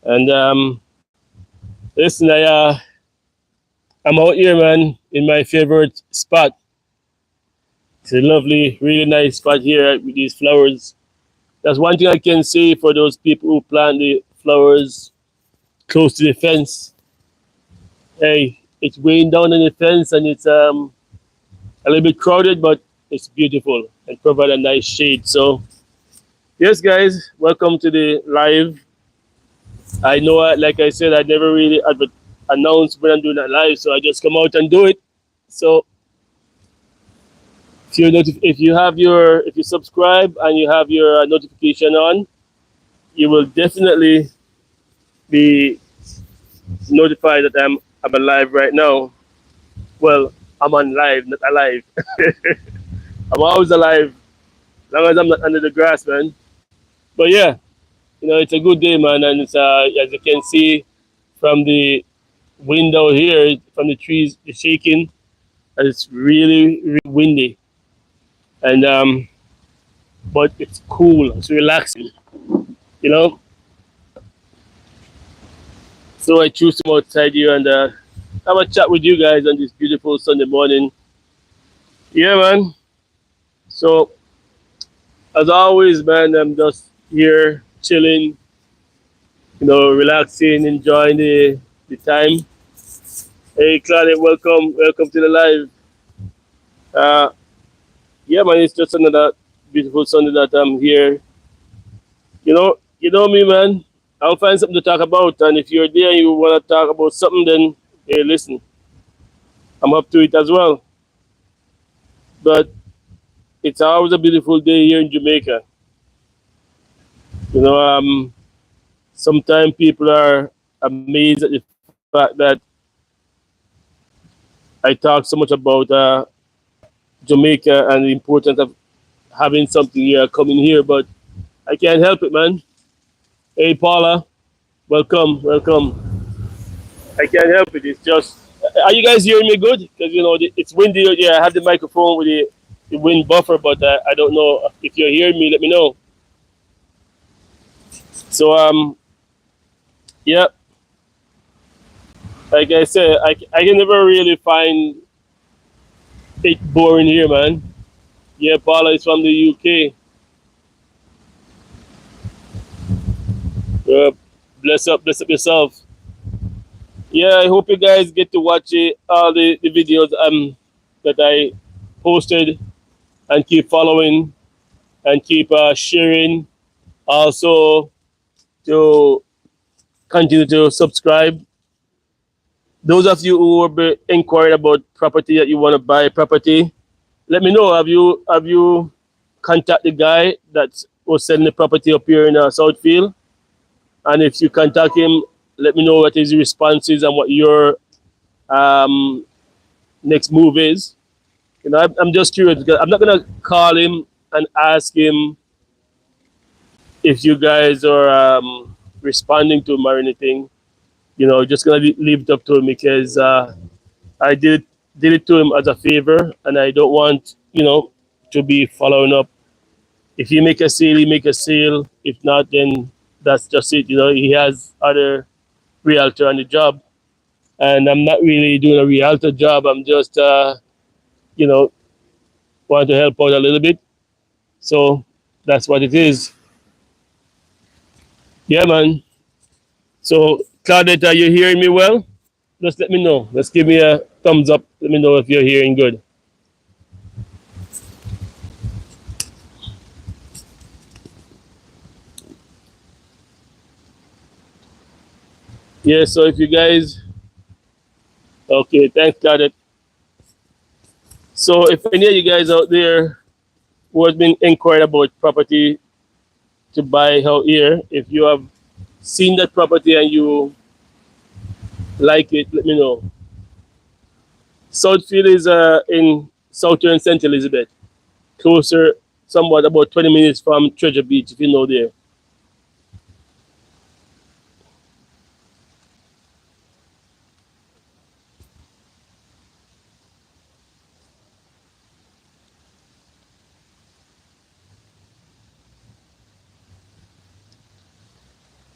And listen, I'm out here, man, in my favorite spot. It's a lovely, really nice spot here with these flowers. That's one thing I can say for those people who plant the flowers close to the fence. Hey, it's weighing down on the fence and it's a little bit crowded, but it's beautiful and provide a nice shade. So, yes, guys, welcome to the live. I know, like I said, I never really announce when I'm doing that live, so I just come out and do it. So, if you subscribe and you have your notification on, you will definitely be notified that I'm alive right now. Well, I'm on live, not alive. I'm always alive, as long as I'm not under the grass, man. But yeah, it's a good day, man, and it's as you can see from the window here, from the trees, it's shaking, and it's really, really windy, and but it's cool, it's relaxing, you know. So I choose to come outside here and have a chat with you guys on this beautiful Sunday morning. Yeah, man. So as always, man, I'm just here chilling, relaxing, enjoying the time. Hey, Claudia, welcome to the live. Uh, yeah, man, it's just another beautiful Sunday that I'm here. You know me, man. I'll find something to talk about, and if you're there and you want to talk about something, then hey, listen, I'm up to it as well. But it's always a beautiful day here in Jamaica. You know, sometimes people are amazed at the fact that I talk so much about Jamaica and the importance of having something here, coming here, but I can't help it, man. Hey, Paula, welcome. I can't help it. It's just, are you guys hearing me good? Because it's windy. Yeah, I have the microphone with the wind buffer, but I don't know if you're hearing me. Let me know. So yeah, like I said, I can never really find it boring here, man. Yeah, Paula is from the UK. Uh, bless up yourself. Yeah, I hope you guys get to watch all the videos that I posted, and keep following and keep sharing. Also, to continue to subscribe. Those of you who are inquiring about property that you want to buy property, let me know. Have you contacted the guy that was selling the property up here in Southfield? And if you contact him, let me know what his response is and what your um, next move is. I'm just curious because I'm not gonna call him and ask him if you guys are responding to him or anything. Just gonna leave it up to him because I did it to him as a favor, and I don't want to be following up. If you make a sale, you make a sale. If not, then that's just it. He has other realtor on the job, and I'm not really doing a realtor job. I'm just you know want to help out a little bit. So that's what it is. Yeah, man. So Claudette, are you hearing me well? Just let me know. Just give me a thumbs up. Let me know if you're hearing good. Yeah, so if you guys, okay, thanks, Claudette. So if any of you guys out there who has been inquired about property to buy out here, if you have seen that property and you like it, let me know. Southfield is in southern St. Elizabeth, closer, somewhat about 20 minutes from Treasure Beach, if you know there.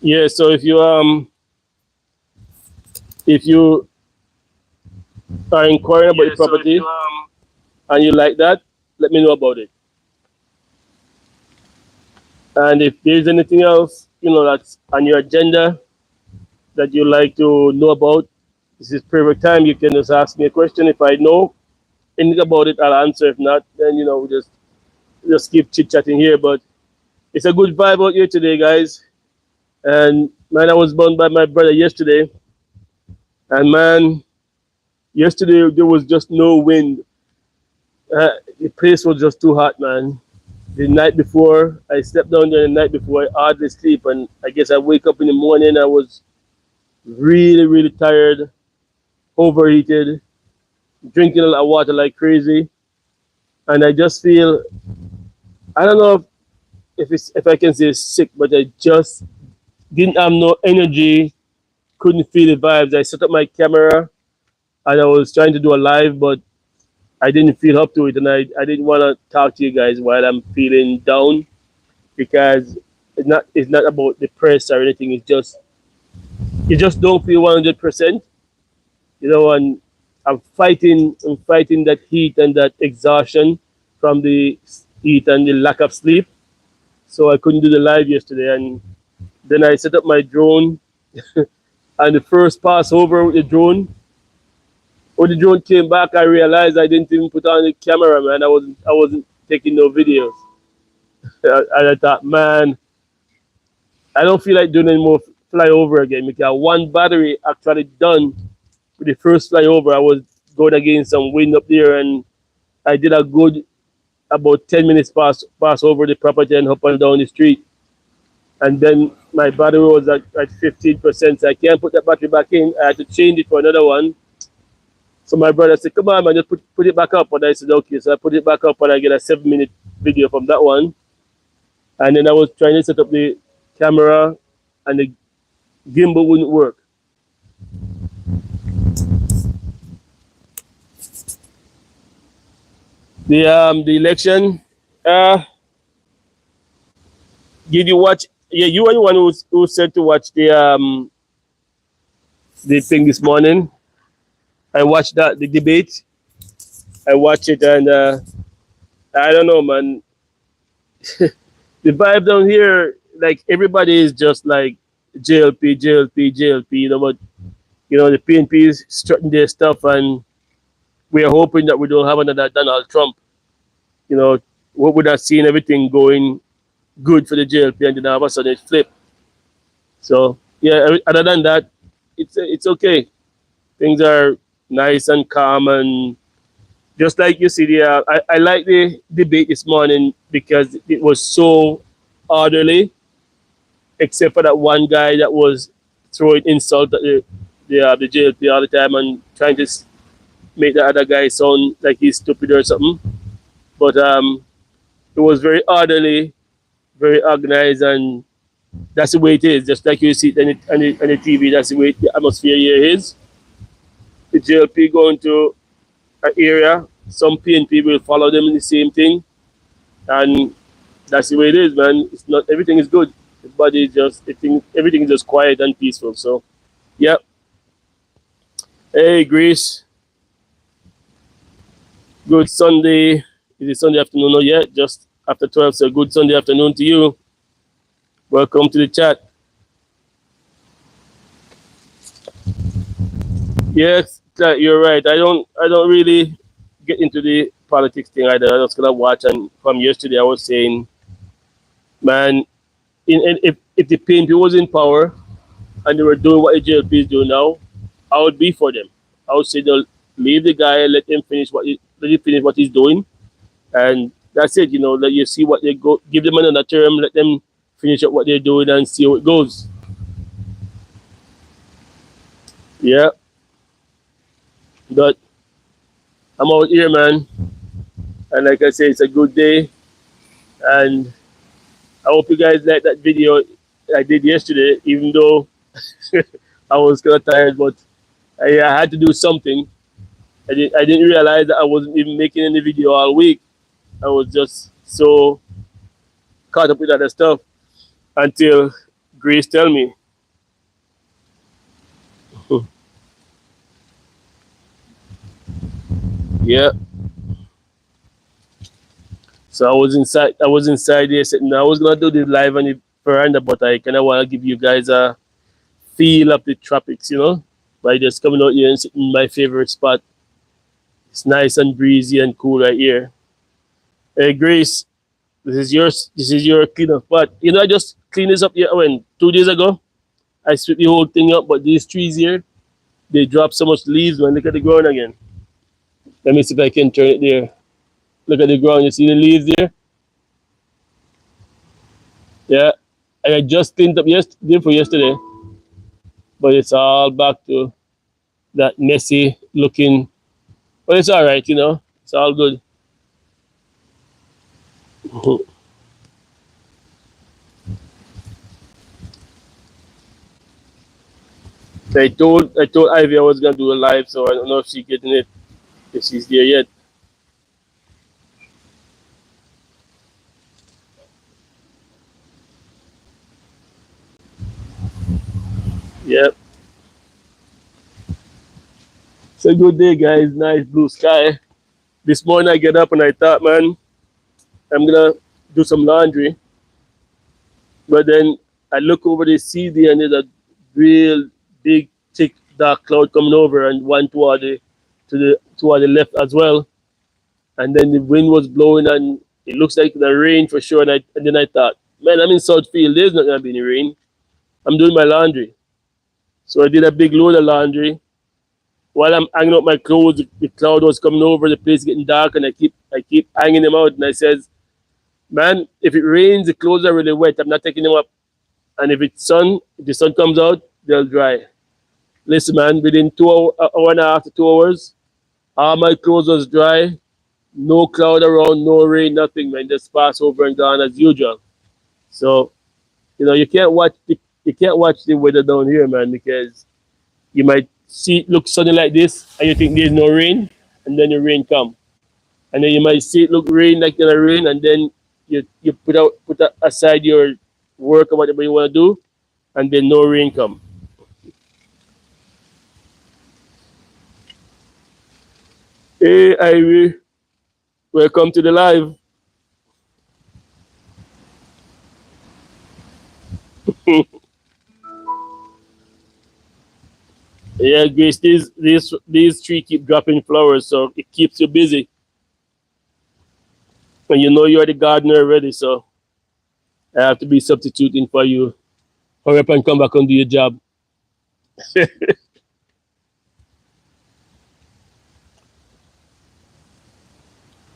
Yeah, so if you are inquiring about the property and you like that, let me know about it. And if there's anything else, that's on your agenda that you like to know about, this is perfect time. You can just ask me a question. If I know anything about it, I'll answer. If not, then we just keep chit chatting here. But it's a good vibe out here today, guys. And man, I was born by my brother yesterday, and man, yesterday there was just no wind. The place was just too hot, man. The night before, I slept down there the night before. I hardly sleep, and I guess I wake up in the morning. I was really, really tired, overheated, drinking a lot of water like crazy, and I just feel I don't know if I can say sick, but I just didn't have no energy, couldn't feel the vibes. I set up my camera and I was trying to do a live, but I didn't feel up to it, and I didn't want to talk to you guys while I'm feeling down because it's not about depressed or anything. It's just you just don't feel 100%, and I'm fighting that heat and that exhaustion from the heat and the lack of sleep. So I couldn't do the live yesterday, and then I set up my drone, and the first pass over with the drone, when the drone came back, I realized I didn't even put on the camera, man. I wasn't taking no videos. And I thought, man, I don't feel like doing any more flyover again because one battery actually done with the first flyover. I was going against some wind up there, and I did a good about 10 minutes pass over the property and up and down the street. And then my battery was at 15%, so I can't put that battery back in. I had to change it for another one. So my brother said, "Come on, man, just put it back up." And I said, "Okay." So I put it back up, and I get a 7-minute video from that one. And then I was trying to set up the camera, and the gimbal wouldn't work. The election, uh, did you watch? Yeah, you were the one who said to watch the thing this morning. I watched the debate. I watched it, and I don't know, man. The vibe down here, like everybody is just like JLP, JLP, JLP. But the PNP is strutting their stuff, and we are hoping that we don't have another Donald Trump. What would have seen everything going good for the JLP, and then all of a sudden it flipped. So yeah, other than that, it's okay. Things are nice and calm, and just like you see, I like the debate this morning because it was so orderly, except for that one guy that was throwing insult at the JLP all the time and trying to make the other guy sound like he's stupid or something. But it was very orderly, very organized, and that's the way it is. Just like you see it on the TV, that's the way the atmosphere here is. The JLP going to an area, some PNP will follow them in the same thing, and that's the way it is, man. It's not everything is good. The body is just everything is just quiet and peaceful. So, yeah. Hey, Grace. Good Sunday. Is it Sunday afternoon? Not yet. Just after 12. So, good Sunday afternoon to you. Welcome to the chat. Yes, you're right. I don't really get into the politics thing either. I was gonna watch, and from yesterday I was saying, man, if the PNP was in power and they were doing what the JLP is doing now, I would be for them. I would say they'll leave the guy, let him finish what he's doing, and that's it. Let you see what they go, give them another term, let them finish up what they're doing, and see how it goes. Yeah, but I'm out here, man, and like I say, it's a good day, and I hope you guys like that video I did yesterday, even though I was kind of tired, but I had to do something. I didn't realize that I wasn't even making any video all week. I was just so caught up with other stuff until Grace, tell me. Yeah. So I was inside. I was inside here sitting. I was gonna do the live on the veranda, but I kind of want to give you guys a feel of the tropics, by just coming out here and sitting in my favorite spot. It's nice and breezy and cool right here. Hey, Grace, this is yours. This is your cleanup spot. I just cleaned this up here when 2 days ago. I swept the whole thing up, but these trees here, they drop so much leaves, man. Look at the ground again. Let me see if I can turn it there. Look at the ground. You see the leaves there? Yeah. I just cleaned up yesterday for yesterday, but it's all back to that messy looking. But it's all right, It's all good. I told Ivy I was gonna do a live, so I don't know if she's getting it, if she's there yet. Yep. It's a good day, guys. Nice blue sky. This morning I get up and I thought, man, I'm gonna do some laundry. But then I look over the sea there and there's a real big, thick, dark cloud coming over and one toward the left as well. And then the wind was blowing and it looks like the rain for sure. And then I thought, man, I'm in Southfield. There's not gonna be any rain. I'm doing my laundry. So I did a big load of laundry. While I'm hanging up my clothes, the cloud was coming over, the place getting dark, and I keep hanging them out. And I says, man, if it rains, the clothes are really wet. I'm not taking them up. And if the sun comes out, they'll dry. Listen, man, within hour and a half to 2 hours, all my clothes was dry. No cloud around, no rain, nothing, man. Just pass over and gone as usual. So, you can't watch the weather down here, man, because you might see it look sunny like this, and you think there's no rain, and then the rain come, and then you might see it look rain like there's rain, and then you aside your work or whatever you want to do, and then no rain come. Hey, Ivy, welcome to the live. Yeah, Grace, these trees keep dropping flowers, so it keeps you busy. And you're the gardener already, so I have to be substituting for you. Hurry up and come back and do your job.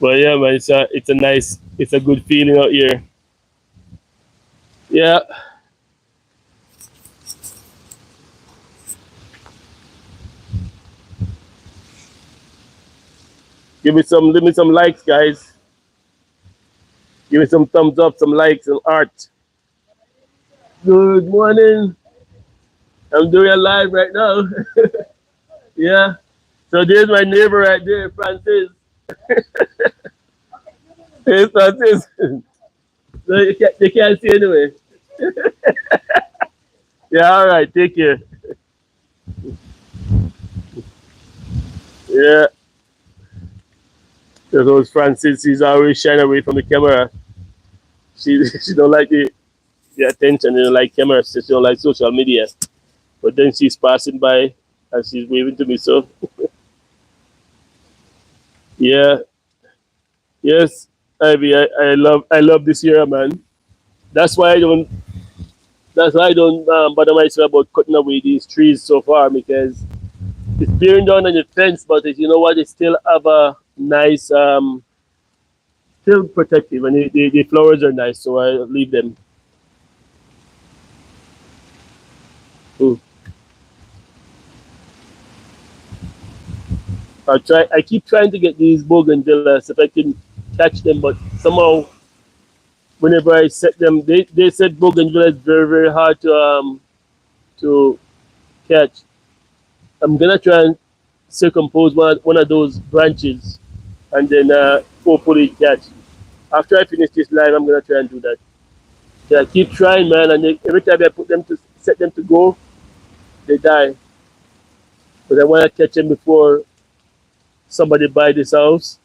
But yeah, man, it's a good feeling out here. Yeah, give me some likes, guys. Give me some thumbs up, some likes, some art. Good morning. I'm doing a live right now. Yeah. So there's my neighbor right there, Francis. Hey, Francis. No, you can't see anyway. Yeah, all right. Take care. Yeah. So those Francis, she's always shying away from the camera. She don't like the attention. She don't like cameras. She don't like social media. But then she's passing by and she's waving to me. So yeah, yes, Ivy, I love this year, man. That's why I don't bother myself about cutting away these trees so far because it's bearing down on the fence, but you know what? It still have a nice still protective, and the flowers are nice, so I leave them. Mm. I keep trying to get these bougainvilleas if I can catch them, but somehow whenever I set them, they said bougainvillea is very very hard to catch. I'm gonna try and circumpose one of those branches, and then hopefully catch. After I finish this live, I'm gonna try and do that. Yeah, keep trying, man. And every time I put them to set them to go, they die. But I want to catch them before somebody buy this house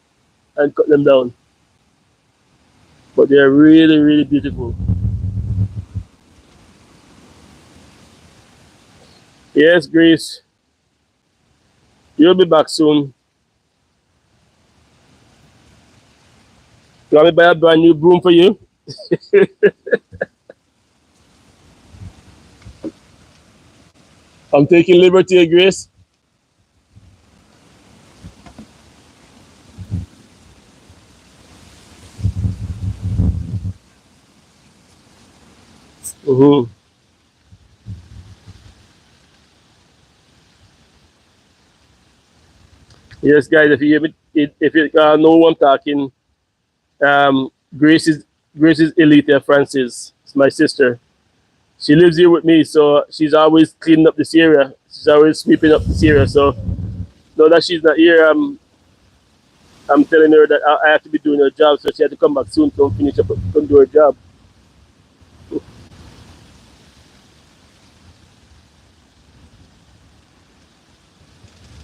and cut them down. But they're really, really beautiful. Yes, Grace, you'll be back soon. You want me to buy a brand new broom for you? I'm taking liberty, Grace. Mm-hmm. Yes, guys, if you know who I'm talking, um, Grace is Grace is Elita Francis. It's my sister. She lives here with me, so she's always cleaning up this area. She's always sweeping up this area. So now that she's not here, I'm telling her that I have to be doing her job, so she had to come back soon to finish up and do her job.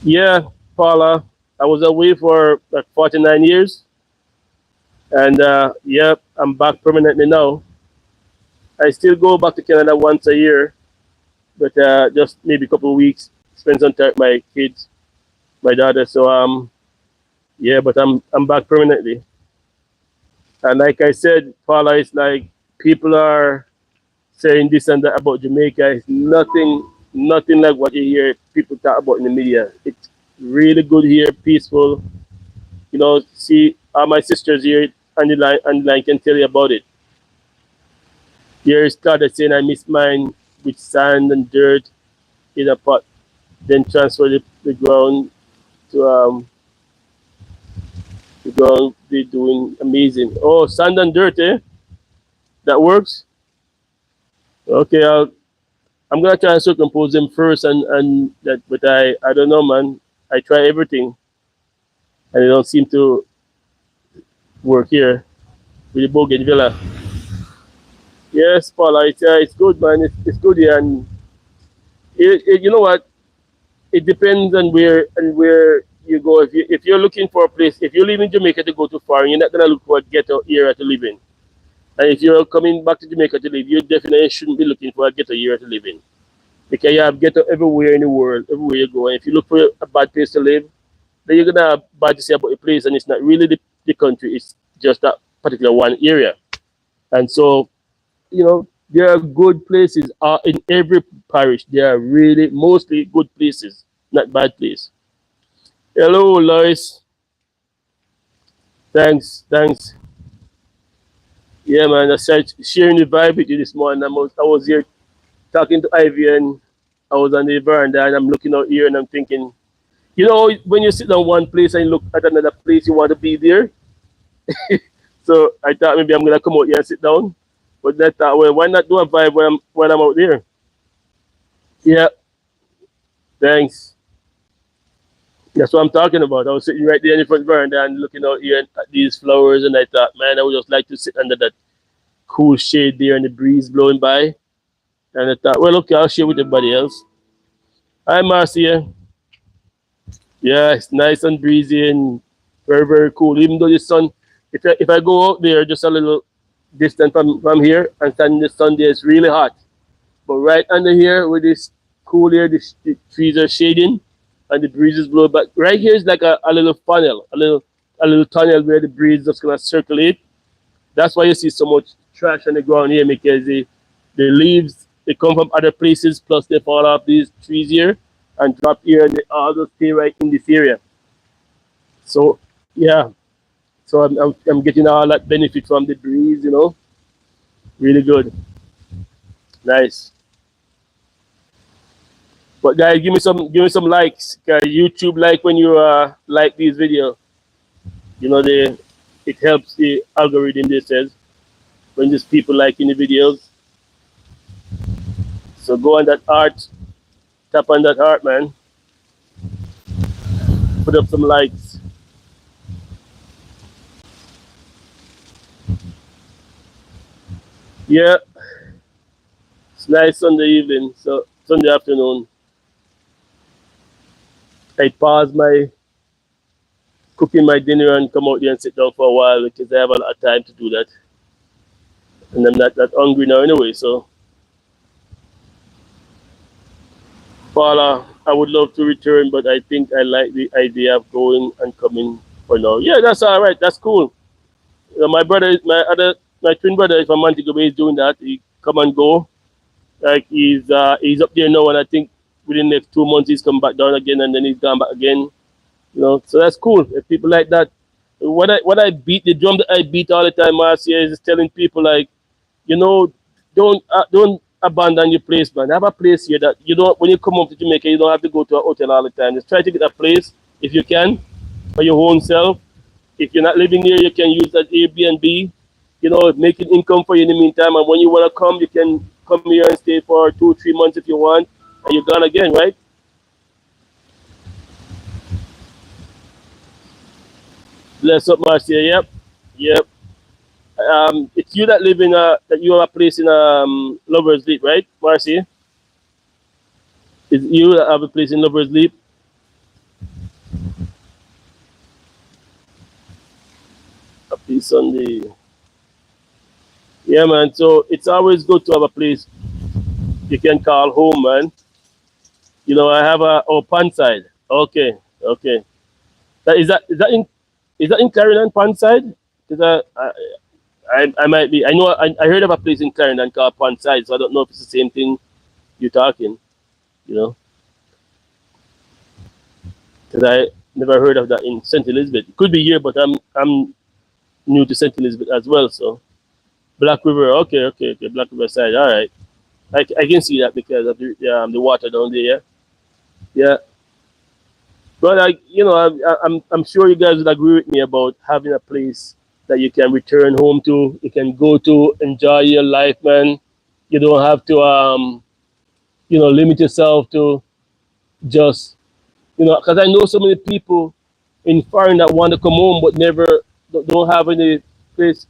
Yeah, Paula, I was away for like 49 years, and yeah, I'm back permanently now. I still go back to Canada once a year, but just maybe a couple of weeks, spend some time with my kids, my daughter. So yeah, but I'm back permanently. And like I said, Paula, it's like people are saying this and that about Jamaica. It's nothing like what you hear people talk about in the media. It's really good here, peaceful. You know, see, all my sisters here on the line can tell you about it. Here started saying I miss mine with sand and dirt in a pot, then transfer the ground to the ground. They're doing amazing. Oh, sand and dirt, eh? That works. Okay, I'm gonna try and superimpose them first, and that, but I don't know, man. I try everything, and it don't seem to work here with the bougainvillea. Yes, Paula, it's good, man. It's good here, and you know what? It depends on where you go. If you're looking for a place, if you live in Jamaica to go too far, you're not gonna look for a ghetto area to live in. And if you're coming back to Jamaica to live, you definitely shouldn't be looking for a ghetto area to live in. Because you have ghetto everywhere in the world, everywhere you go. And if you look for a bad place to live, then you're gonna have bad to say about the place, and it's not really the country. It's just that particular one area. And so, there are good places in every parish. There are really mostly good places, not bad places. Hello, Lois. Thanks. Yeah, man. I started sharing the vibe with you this morning. I was here talking to Ivy, and I was on the veranda, and I'm looking out here, and I'm thinking, when you sit down one place and look at another place, you want to be there. So I thought maybe I'm gonna come out here and sit down. But I thought, well, why not do a vibe when I'm out there? Yeah, thanks. That's what I'm talking about. I was sitting right there in the front veranda and looking out here at these flowers, and I thought, man, I would just like to sit under that cool shade there and the breeze blowing by. And I thought, well, okay, I'll share with everybody else. Hi, Marcia. Yeah, it's nice and breezy and very, very cool. Even though the sun, if I go out there just a little distance from here and stand in the sun there, it's really hot. But right under here with this cool air, the trees are shading and the breeze is blowing. But right here is like a little funnel, a little tunnel where the breeze is just gonna circulate. That's why you see so much trash on the ground here, because the leaves they come from other places, plus they fall off these trees here and drop here, and they all just stay right in this area. So yeah, so I'm getting all that benefit from the breeze, really good, nice. But guys, give me some likes. Guys, YouTube like when you like these videos. They it helps the algorithm. They says when there's people liking the videos. So go on that heart, tap on that heart, man. Put up some likes. Yeah, it's nice Sunday evening. So Sunday afternoon, I pause my cooking my dinner and come out there and sit down for a while because I have a lot of time to do that, and I'm not that hungry now anyway. So, Paula, I would love to return, but I think I like the idea of going and coming for now. Yeah, that's all right. That's cool. My brother, my twin brother, if I'm to go, he's doing that. He come and go. Like he's up there now, and I think within the next 2 months he's come back down again, and then he's gone back again. So that's cool. If people like that, what I beat the drum that I beat all the time, Marcia, is telling people like, you know, don't abandon your place, man. Have a place here that you don't. When you come up to Jamaica, you don't have to go to a hotel all the time. Just try to get a place if you can for your own self. If you're not living here, you can use that Airbnb. Making income for you in the meantime. And when you want to come, you can come here and stay for 2 3 months if you want, and you're gone again, right? Bless up, Marcia. Yep, yep. It's you that live in that you have a place in Lovers Leap, right, Marcia? Is you that have a place in Lovers Leap? Happy Sunday. Yeah, man. So it's always good to have a place you can call home, man. I have Pan side. Okay, okay. Is that in Clarendon Pan side? Because I might be. I know I heard of a place in Clarendon called Pan side, so I don't know if it's the same thing you're talking. You know, because I never heard of that in St. Elizabeth. It could be here, but I'm new to St. Elizabeth as well. So Black River. Okay, okay, okay. Black River side. All right. I can see that because of the water down there. Yeah, yeah. But I'm sure you guys would agree with me about having a place that you can return home to. You can go to enjoy your life, man. You don't have to limit yourself to just because I know so many people in foreign that want to come home but never don't have any place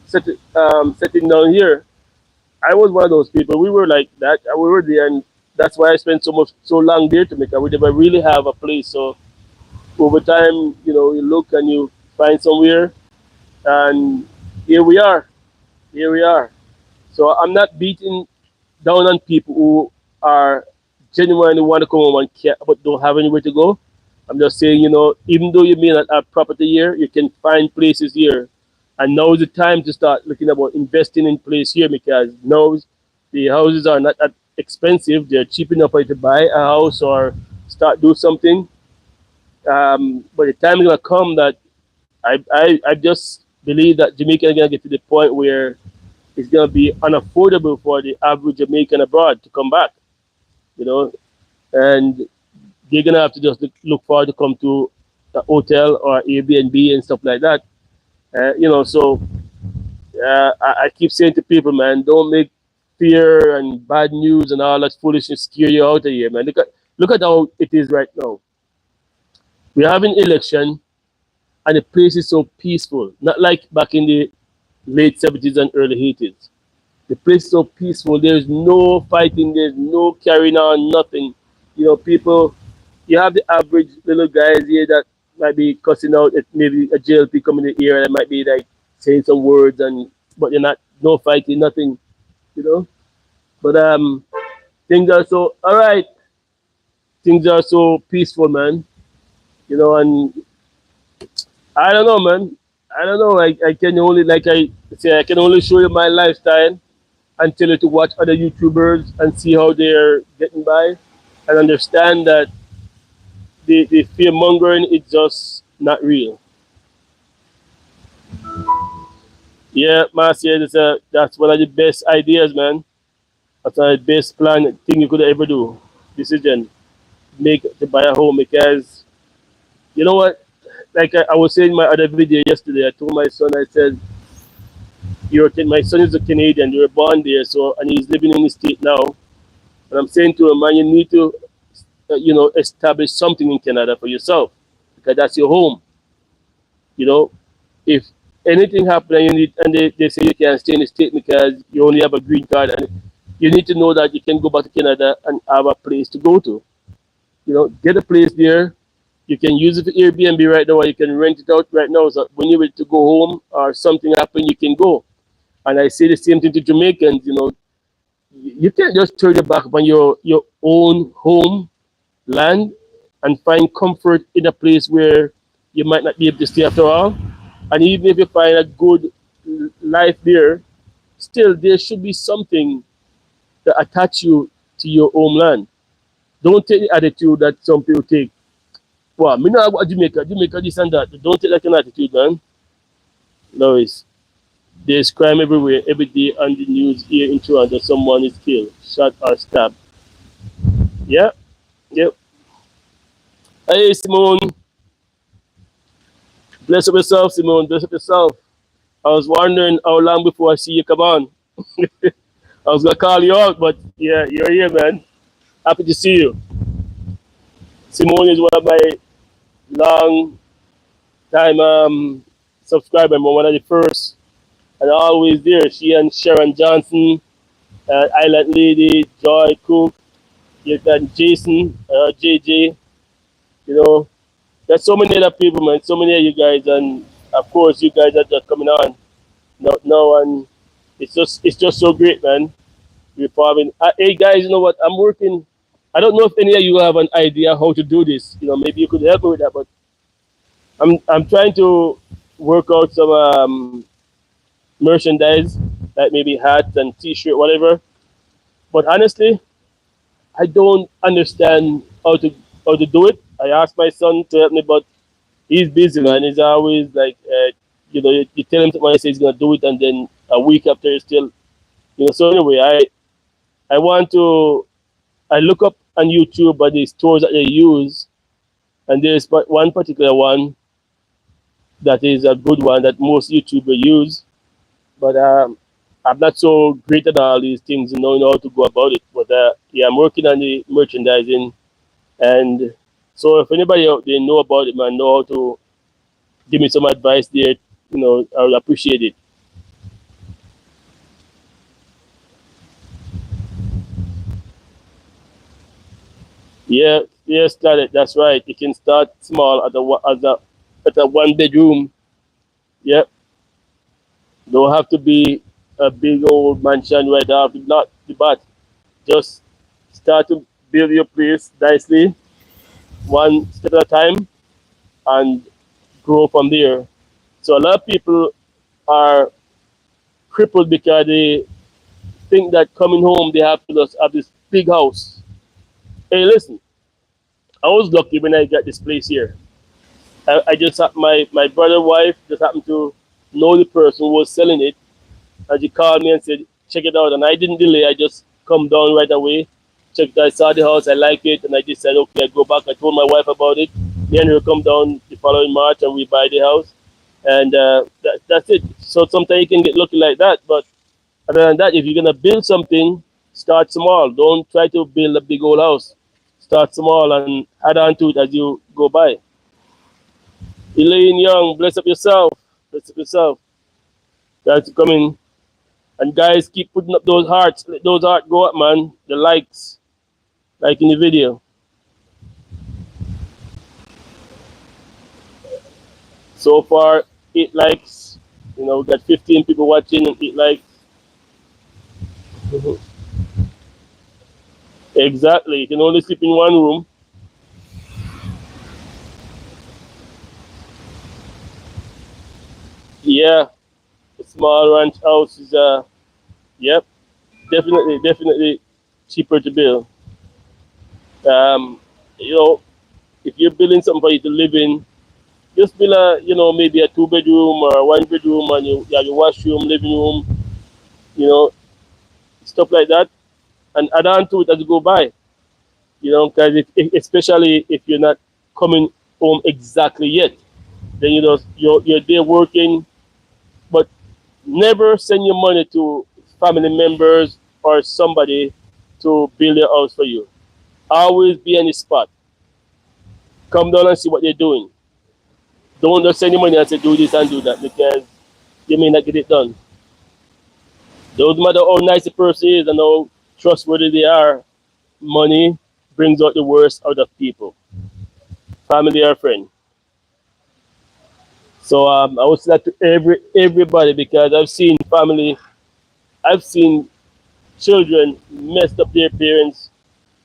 setting down here. I was one of those people. We were like that. We were there, and that's why I spent so long there to make. I would never really have a place. So over time, you look and you find somewhere, and here we are. Here we are. So I'm not beating down on people who are genuinely want to come home and care, but don't have anywhere to go. I'm just saying, even though you may not have property here, you can find places here. And now is the time to start looking about investing in place here because now the houses are not that expensive. They're cheap enough for you to buy a house or start do something. But the time is gonna come that I just believe that Jamaica is gonna get to the point where it's gonna be unaffordable for the average Jamaican abroad to come back, you know, and they're gonna have to just look forward to come to a hotel or Airbnb and stuff like that. So I keep saying to people, man, don't make fear and bad news and all that foolishness scare you out of here, man. Look at how it is right now. We're having election and the place is so peaceful, not like back in the late 70s and early 80s. The place is so peaceful. There's no fighting. There's no carrying on. Nothing. People. You have the average little guys here that might be cussing out at maybe a JLP coming in the ear and might be like saying some words but you're not no fighting, nothing. You know. But things are so all right. Things are so peaceful, man. And I don't know, man. I don't know. I can only like I say I can only show you my lifestyle and tell you to watch other YouTubers and see how they're getting by and understand that the fear mongering is just not real. Yeah, Marcia, that's one of the best ideas, man. That's one of the best plan thing you could ever do. Decision make to buy a home because you know what? Like I was saying in my other video yesterday, I told my son, I said, my son is a Canadian, you were born there, so and he's living in the state now. And I'm saying to him, man, you need to establish something in Canada for yourself because that's your home. You know, if anything happen and you need, and they say you can't stay in the state because you only have a green card, and you need to know that you can go back to Canada and have a place to go to. Get a place there. You can use it for Airbnb right now, or you can rent it out right now. So when you're ready to go home or something happen, you can go. And I say the same thing to Jamaicans. You can't just turn your back upon your own home land and find comfort in a place where you might not be able to stay after all. And even if you find a good life there, still there should be something that attach you to your homeland. Don't take the attitude that some people take. Well, me know about Jamaica this and that. Don't take that kind of attitude, man. No, there's crime everywhere, every day on the news here in Toronto. Someone is killed, shot or stabbed. Yeah, yep. Hey, Simone, bless up yourself, Simone. Bless up yourself. I was wondering how long before I see you come on. I was gonna call you out, but yeah, you're here, man. Happy to see you. Simone is one of my long time subscribers, one of the first, and always there. She and Sharon Johnson, Island Lady, Joy Cook, you got Jason, JJ. There's so many other people, man. So many of you guys, and of course, you guys are just coming on now, and it's just so great, man. We're farming. Hey guys, you know what? I'm working. I don't know if any of you have an idea how to do this. Maybe you could help me with that. But I'm trying to work out some merchandise, like maybe hats and T-shirt, whatever. But honestly, I don't understand how to do it. I asked my son to help me, but he's busy, man. He's always like, you tell him something, he says he's gonna do it, and then a week after, he's still, So anyway, I want to. I look up on YouTube by the stores that they use, and there's one particular one that is a good one that most YouTubers use. But I'm not so great at all these things, know how to go about it. But yeah, I'm working on the merchandising, and so if anybody out there know about it, man, know how to give me some advice there, I would appreciate it. Yeah, yeah, start it. That's right. You can start small at a one bedroom. Yep. Don't have to be a big old mansion right off not the bat. Just start to build your place nicely, one step at a time, and grow from there. So a lot of people are crippled because they think that coming home they have to just have this big house. Hey, listen, I was lucky when I got this place here. I just had my brother's wife just happened to know the person who was selling it, and she called me and said, check it out. And I didn't delay, I just come down right away. Checked, I saw the house, I like it, and I just said, okay, I go back. I told my wife about it. Then we'll come down the following March and we buy the house. And that's it. So sometimes you can get lucky like that. But other than that, if you're going to build something, start small. Don't try to build a big old house. Start small and add on to it as you go by. Elaine Young, bless up yourself. Bless up yourself. Thanks for coming. And guys, keep putting up those hearts. Let those hearts go up, man. The likes. Like in the video. So far, 8 likes. We got 15 people watching and 8 likes. Exactly. You can only sleep in one room. Yeah. A small ranch house is yep. Definitely cheaper to build. Um, you know, if you're building something for you to live in, just build maybe a 2 bedroom or a 1 bedroom, and you have your washroom, living room, you know, stuff like that, and add on to it as you go by. Because especially if you're not coming home exactly yet, then you're there working, but never send your money to family members or somebody to build a house for you. Always be on the spot. Come down and see what they're doing. Don't just send your money and say do this and do that, because you may not get it done. Doesn't matter how nice a person is and how trustworthy they are, money brings out the worst out of people, family or friend. So I would say that to everybody because I've seen family, I've seen children messed up their parents,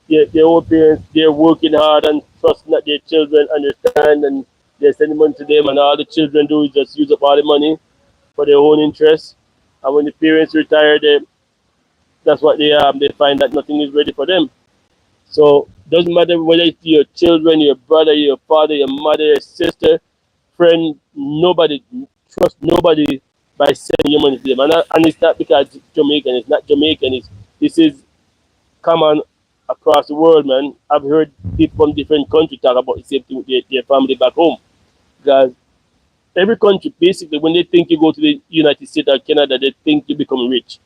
their own parents. They're working hard and trusting that their children understand and they're sending money to them, and all the children do is just use up all the money for their own interests. And when the parents retire, that's what they find that nothing is ready for them. So doesn't matter whether it's your children, your brother, your father, your mother, your sister, friend, nobody trust nobody by sending your money to them. And it's not because it's Jamaican, it's not Jamaican, this is common across the world, man. I've heard people from different countries talk about the same thing with their family back home. Because every country, basically, when they think you go to the United States or Canada, they think you become rich.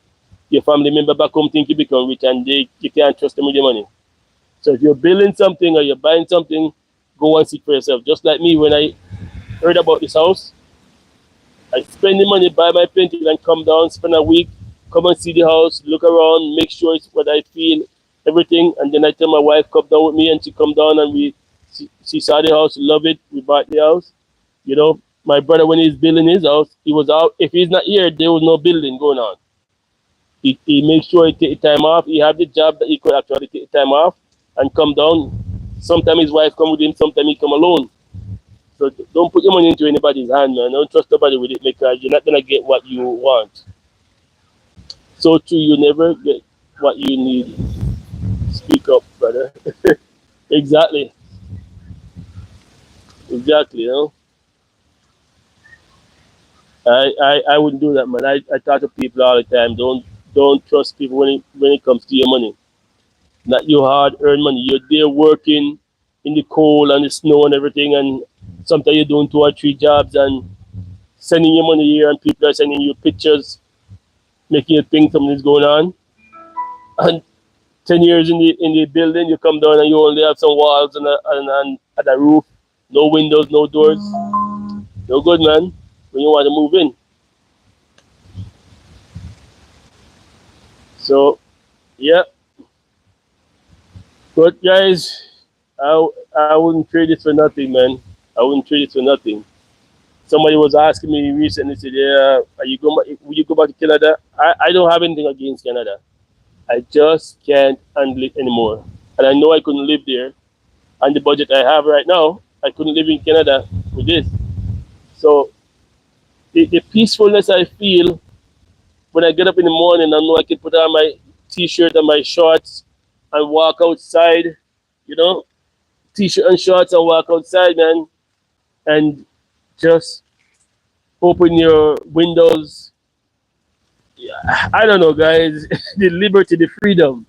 Your family member back home think you become rich and you can't trust them with your money. So if you're building something or you're buying something, go and see for yourself. Just like me, when I heard about this house, I spend the money, buy my painting, and come down, spend a week, come and see the house, look around, make sure it's what I feel, everything. And then I tell my wife, come down with me, and she come down and she saw the house, love it, we bought the house. You know, my brother, when he's building his house, he was out. If he's not here, there was no building going on. He makes sure he take time off. He have the job that he could actually take time off and come down. Sometimes his wife come with him, sometimes he come alone. So don't put your money into anybody's hand, man. Don't trust nobody with it because you're not gonna get what you want. So true, you never get what you need. Speak up, brother. Exactly, exactly. You know, I wouldn't do that, man. I talk to people all the time. Don't trust people when it comes to your money. Not your hard earned money. You're there working in the cold and the snow and everything, and sometimes you're doing 2 or 3 jobs and sending your money here, and people are sending you pictures, making you think something is going on. And 10 years in the building, you come down and you only have some walls and a roof, no windows, no doors. No good, man. When you want to move in. So yeah, but guys, I wouldn't trade it for nothing, man. I wouldn't trade it for nothing. Somebody was asking me recently, said, "Yeah, are you going? Will you go back to Canada?" I don't have anything against Canada. I just can't handle it anymore, and I know I couldn't live there. And the budget I have right now, I couldn't live in Canada with this. So the peacefulness I feel when I get up in the morning, I know I can put on my t-shirt and my shorts and walk outside, you know, t-shirt and shorts and walk outside, man, and just open your windows. Yeah, I don't know, guys. The liberty, the freedom,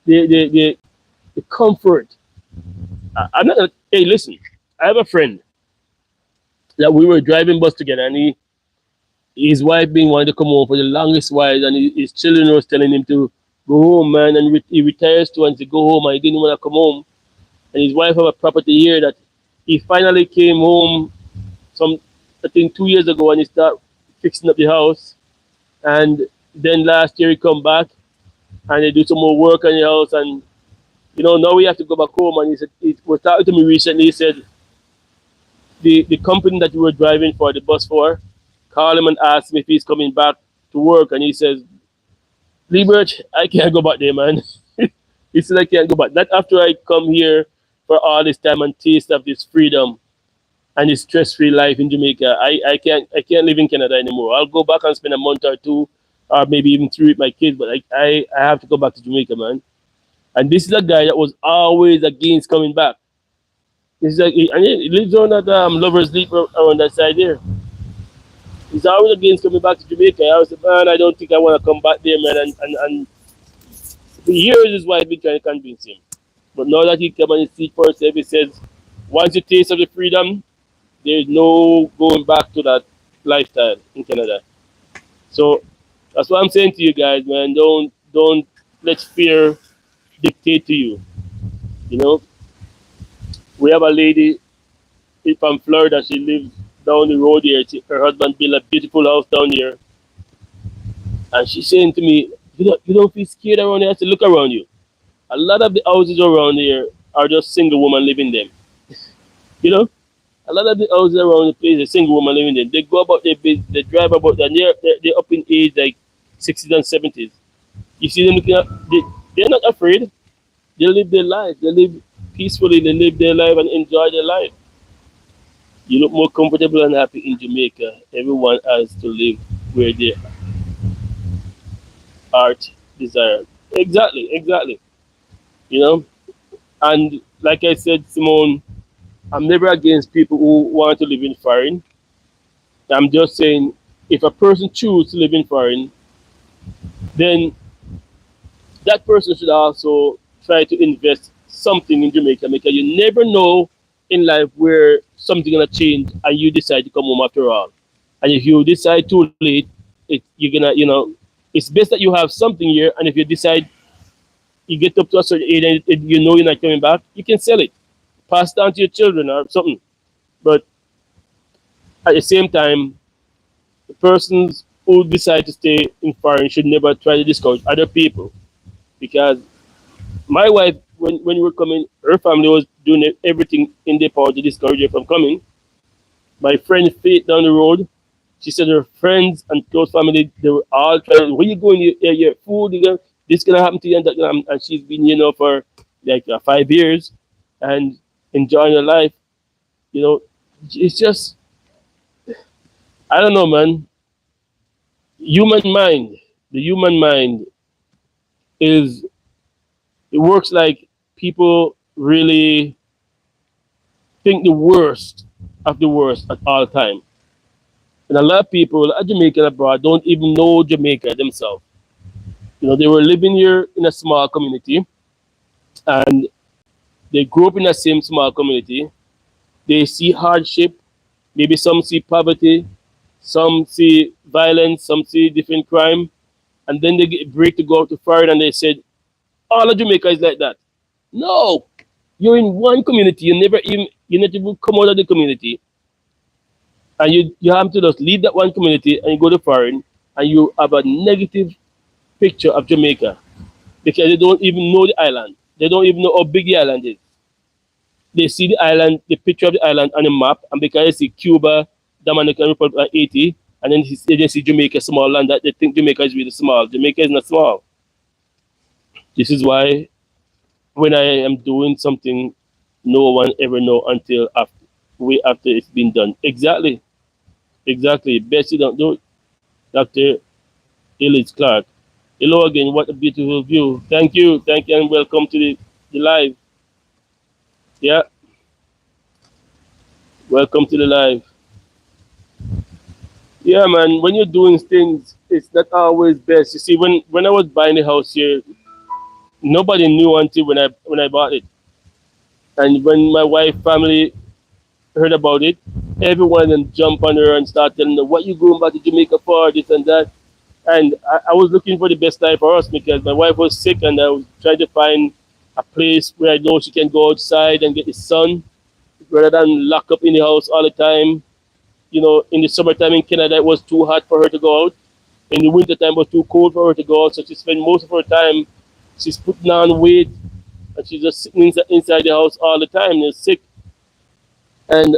the comfort. I'm not. Hey, listen. I have a friend that we were driving bus together, and his wife being wanted to come home for the longest while, and his children was telling him to go home, man. And he retires to and to go home, and he didn't want to come home. And his wife have a property here that he finally came home some, I think 2 years ago, and he started fixing up the house. And then last year he come back and they do some more work on the house, and now we have to go back home. And he said he was talking to me recently. He said the company that we were driving for the bus for called him and asked him if he's coming back to work, and he says, Liebert, I can't go back there, man. He said I can't go back. Not after I come here for all this time and taste of this freedom and this stress-free life in Jamaica. I can't live in Canada anymore. I'll go back and spend a month or two, or maybe even 3 with my kids, but I have to go back to Jamaica, man. And this is a guy that was always against coming back. And he lives on that Lover's Leap around that side there. He's always against coming back to Jamaica. I was like, man, I don't think I want to come back there, man. And for years his wife been trying to convince him. But now that he come and see for himself, he says, once you taste of the freedom, there's no going back to that lifestyle in Canada. So that's what I'm saying to you guys, man. Don't let fear dictate to you. We have a lady from Florida. She lives down the road here. Her husband built a beautiful house down here. And she's saying to me, you don't feel scared around here? I said, look around you. A lot of the houses around here are just single women living them. You know, a lot of the houses around the place, a single woman living them. They go about their business, they drive about, and they're up in age like 60s and 70s. You see them looking at, they're not afraid. They live their life. They live peacefully. They live their life and enjoy their life. You look more comfortable and happy in Jamaica. Everyone has to live where their art desired. Exactly, exactly. You know, and like I said, Simone, I'm never against people who want to live in foreign. I'm just saying, if a person chooses to live in foreign, then that person should also try to invest something in Jamaica because you never know in life where something gonna change and you decide to come home after all. And if you decide too late, you're gonna, it's best that you have something here. And if you decide you get up to a certain age and you know you're not coming back, you can sell it, pass it on to your children or something. But at the same time, the persons who decide to stay in foreign should never try to discourage other people because my wife, when we were coming, her family was doing everything in their power to discourage her from coming. My friend Faith down the road, she said her friends and close family, they were all trying, where you going, your food, this gonna happen to you and that gonna happen. And she's been, for like 5 years and enjoying her life. You know, it's just, I don't know, man. Human mind, the human mind is, it works like people really think the worst of the worst at all time. And a lot of people at Jamaica and abroad don't even know Jamaica themselves. They were living here in a small community and they grew up in the same small community. They see hardship, maybe some see poverty, some see violence, some see different crime, and then they get a break to go out to foreign and they said, all of Jamaica is like that. No, you're in one community, you never even come out of the community, and you have to just leave that one community and you go to foreign and you have a negative picture of Jamaica because they don't even know the island. They don't even know how big the island is. They see the island, the picture of the island on the map, and because they see Cuba, Dominican Republic, and Haiti, and then they see Jamaica small land, that they think Jamaica is really small. Jamaica is not small. This is why when I am doing something, no one ever know until way after it's been done. Exactly, exactly. Best you don't do it. Dr. Ellis Clark. Hello again. What a beautiful view. Thank you, and welcome to the live. Yeah, welcome to the live. Yeah, man. When you're doing things, it's not always best. You see, when I was buying the house here, nobody knew until when I bought it. And when my wife family heard about it, everyone of them jump on her and start telling her, "What you going back to Jamaica for? This and that." And I was looking for the best life for us because my wife was sick, and I was trying to find a place where I know she can go outside and get the sun rather than lock up in the house all the time. In the summertime in Canada, it was too hot for her to go out. In the wintertime, it was too cold for her to go out. So she spent most of her time, she's putting on weight, and she's just sitting inside the house all the time. And sick. And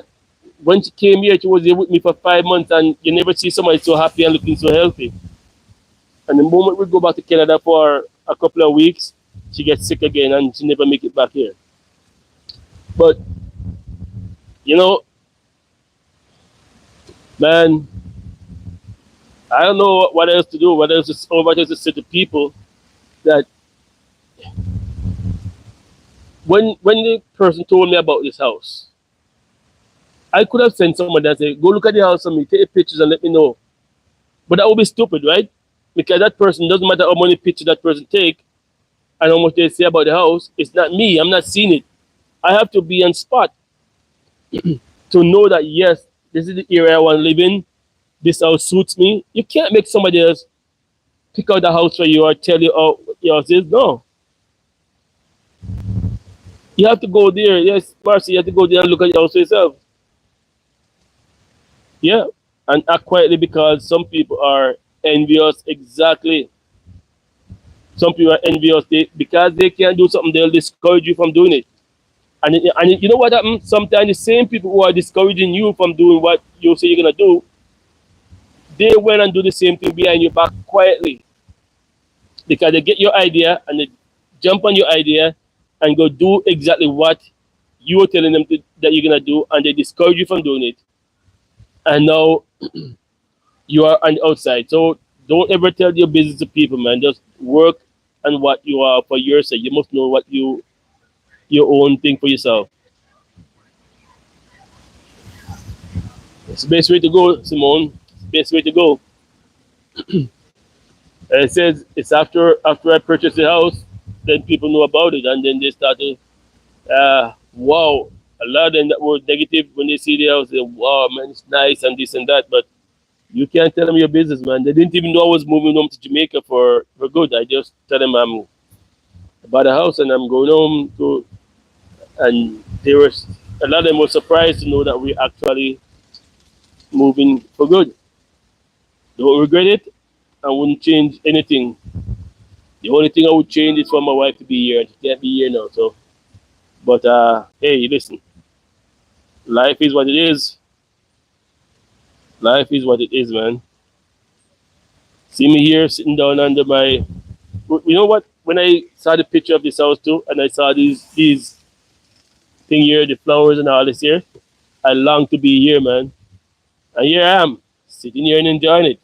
when she came here, she was here with me for 5 months, and you never see somebody so happy and looking so healthy. And the moment we go back to Canada for a couple of weeks, she gets sick again, and she never make it back here. But you know, man, I don't know what else to do. What else to say to people that when the person told me about this house, I could have sent someone that say, "Go look at the house for me, take pictures and let me know." But that would be stupid, right? Because that person, doesn't matter how many pictures that person take and how much they say about the house. It's not me. I'm not seeing it. I have to be on spot to know that yes, this is the area I want to live in. This house suits me. You can't make somebody else pick out the house for you or tell you how yours is. No, you have to go there. Yes, Marcy, you have to go there and look at your house yourself. Yeah, and act quietly because some people are. envious, exactly. Some people are envious because they can't do something, they'll discourage you from doing it. And you know what happens? Sometimes the same people who are discouraging you from doing what you say you're gonna do, they went and do the same thing behind your back quietly because they get your idea and they jump on your idea and go do exactly what you were telling them that you're gonna do, and they discourage you from doing it. And now you are on the outside. So don't ever tell your business to people, man. Just work on what you are for yourself. You must know what your own thing for yourself. It's the best way to go, Simone. It's the best way to go. And it says it's after I purchased the house, then people know about it, and then they started. Wow, a lot of them that were negative when they see the house, they wow, man, it's nice and this and that, but you can't tell them your business, man. They didn't even know I was moving home to Jamaica for good. I just tell them I'm about a house and I'm going home to, and they were a lot of them were surprised to know that we're actually moving for good. Don't regret it. I wouldn't change anything. The only thing I would change is for my wife to be here. She can't be here now, so. But hey, listen. Life is what it is. Life is what it is, man. See me here sitting down under my. You know what? When I saw the picture of this house too, and I saw these thing here, the flowers and all this here, I long to be here, man. And here I am, sitting here and enjoying it.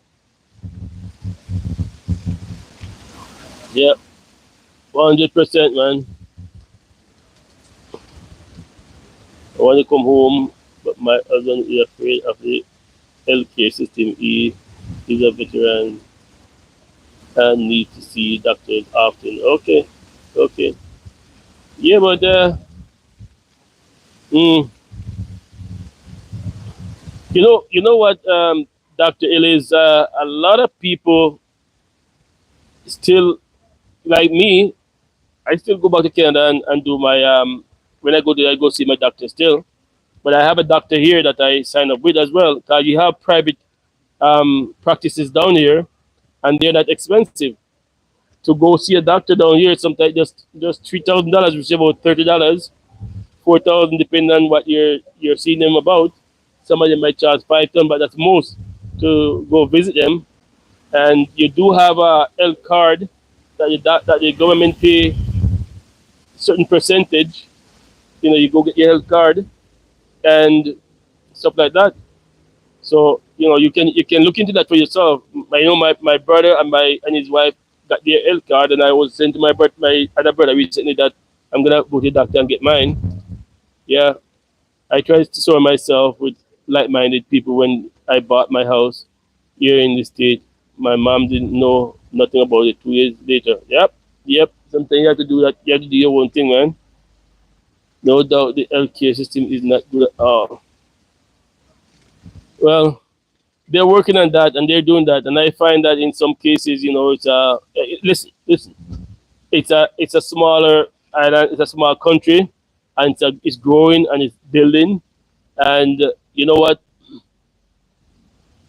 Yep, 100%, man. I want to come home, but my husband is afraid of the healthcare system. He is a veteran and need to see doctors often. Okay, okay. Yeah, but mm, you know what, Doctor Ill is a lot of people still like me. I still go back to Canada and do my when I go there, I go see my doctor still. But I have a doctor here that I sign up with as well. Cause you have private practices down here, and they're not expensive. To go see a doctor down here, sometimes just $3,000, which is about $30, 4,000, depending on what you're seeing them about. Some of them might charge 5,000, but that's most to go visit them. And you do have a health card that the government pay certain percentage. You know, you go get your health card and stuff like that. So you know you can look into that for yourself. I know my brother and his wife got their health card, and I was saying to my other brother recently that I'm gonna go to the doctor and get mine. Yeah, I tried to surround myself with like-minded people when I bought my house here in the state. My mom didn't know nothing about it. 2 years later, yep. Sometimes you have to do that. You have to do your own thing, man. No doubt the healthcare system is not good at all. Well, they're working on that and they're doing that, and I find that in some cases, you know, listen, it's a smaller island, it's a small country, and it's growing and it's building, and you know what?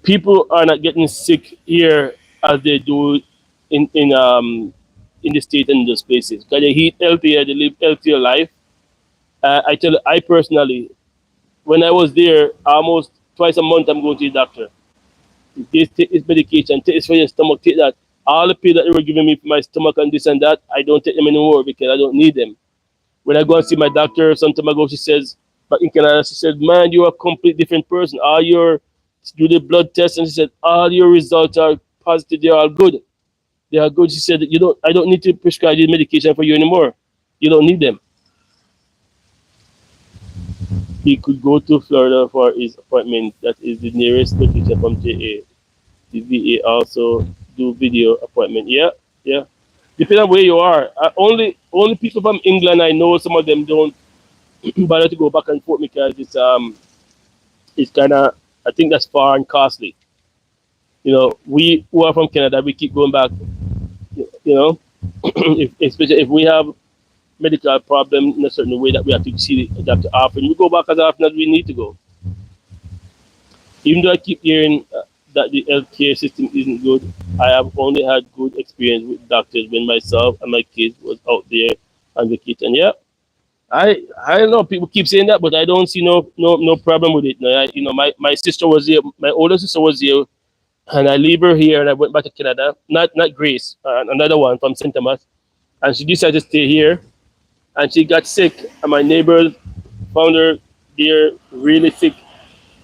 People are not getting sick here as they do in the state and in those places because they eat healthier, they live healthier life. I tell you, I personally, when I was there, almost twice a month, I'm going to the doctor. Take this medication, take this for your stomach, take that. All the pills that they were giving me for my stomach and this and that, I don't take them anymore because I don't need them. When I go and see my doctor some time ago, she says, but in Canada, she said, man, you're a complete different person. All your do the blood test, and she said, all your results are positive, they're all good. They are good. She said, I don't need to prescribe this medication for you anymore. You don't need them. He could go to Florida for his appointment. That is the nearest location from JA. The VA also do video appointment. Yeah, yeah. Depending on where you are. Only people from England I know. Some of them don't bother to go back and forth because it's kind of, I think that's far and costly. You know, we who are from Canada, we keep going back. You know, especially if we have medical problem in a certain way that we have to see the doctor often, we go back as often as we need to go. Even though I keep hearing that the healthcare system isn't good. I have only had good experience with doctors when myself and my kids was out there on vacation. Yeah, I don't know. People keep saying that, but I don't see no problem with it. No, my sister was here. My older sister was here, and I leave her here, and I went back to Canada. Not Grace, another one from Saint Thomas, and she decided to stay here, and she got sick, and my neighbors found her there really sick.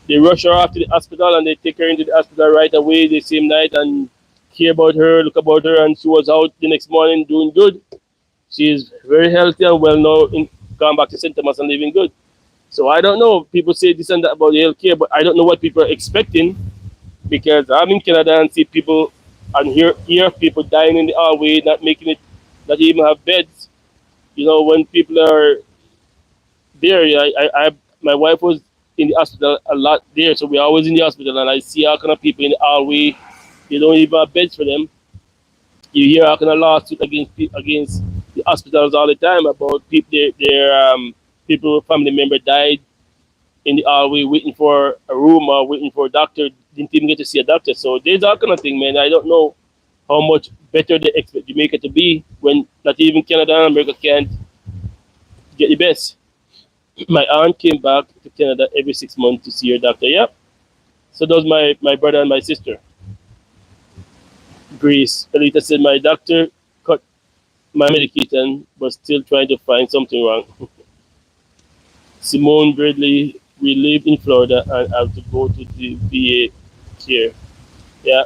They rush her off to the hospital, and they take her into the hospital right away the same night and care about her, look about her, and she was out the next morning doing good. She is very healthy and well now, gone back to St. Thomas and living good. So I don't know. People say this and that about the healthcare, but I don't know what people are expecting because I'm in Canada and see people and hear people dying in the hallway, not making it, not even have beds. When people are there, my wife was in the hospital a lot there, so we're always in the hospital, and I see all kind of people in the hallway. They don't even have beds for them. You hear all kind of lawsuits against the hospitals all the time about people people family member died in the hallway waiting for a room or waiting for a doctor, didn't even get to see a doctor. So there's all kind of thing, man. I don't know how much better they expect Jamaica to be when not even Canada and America can't get the best. My aunt came back to Canada every 6 months to see her doctor. Yep. So does my brother and my sister. Grace. Elita said my doctor cut my medication but still trying to find something wrong. Simone Bradley, we live in Florida and have to go to the VA care. Yeah.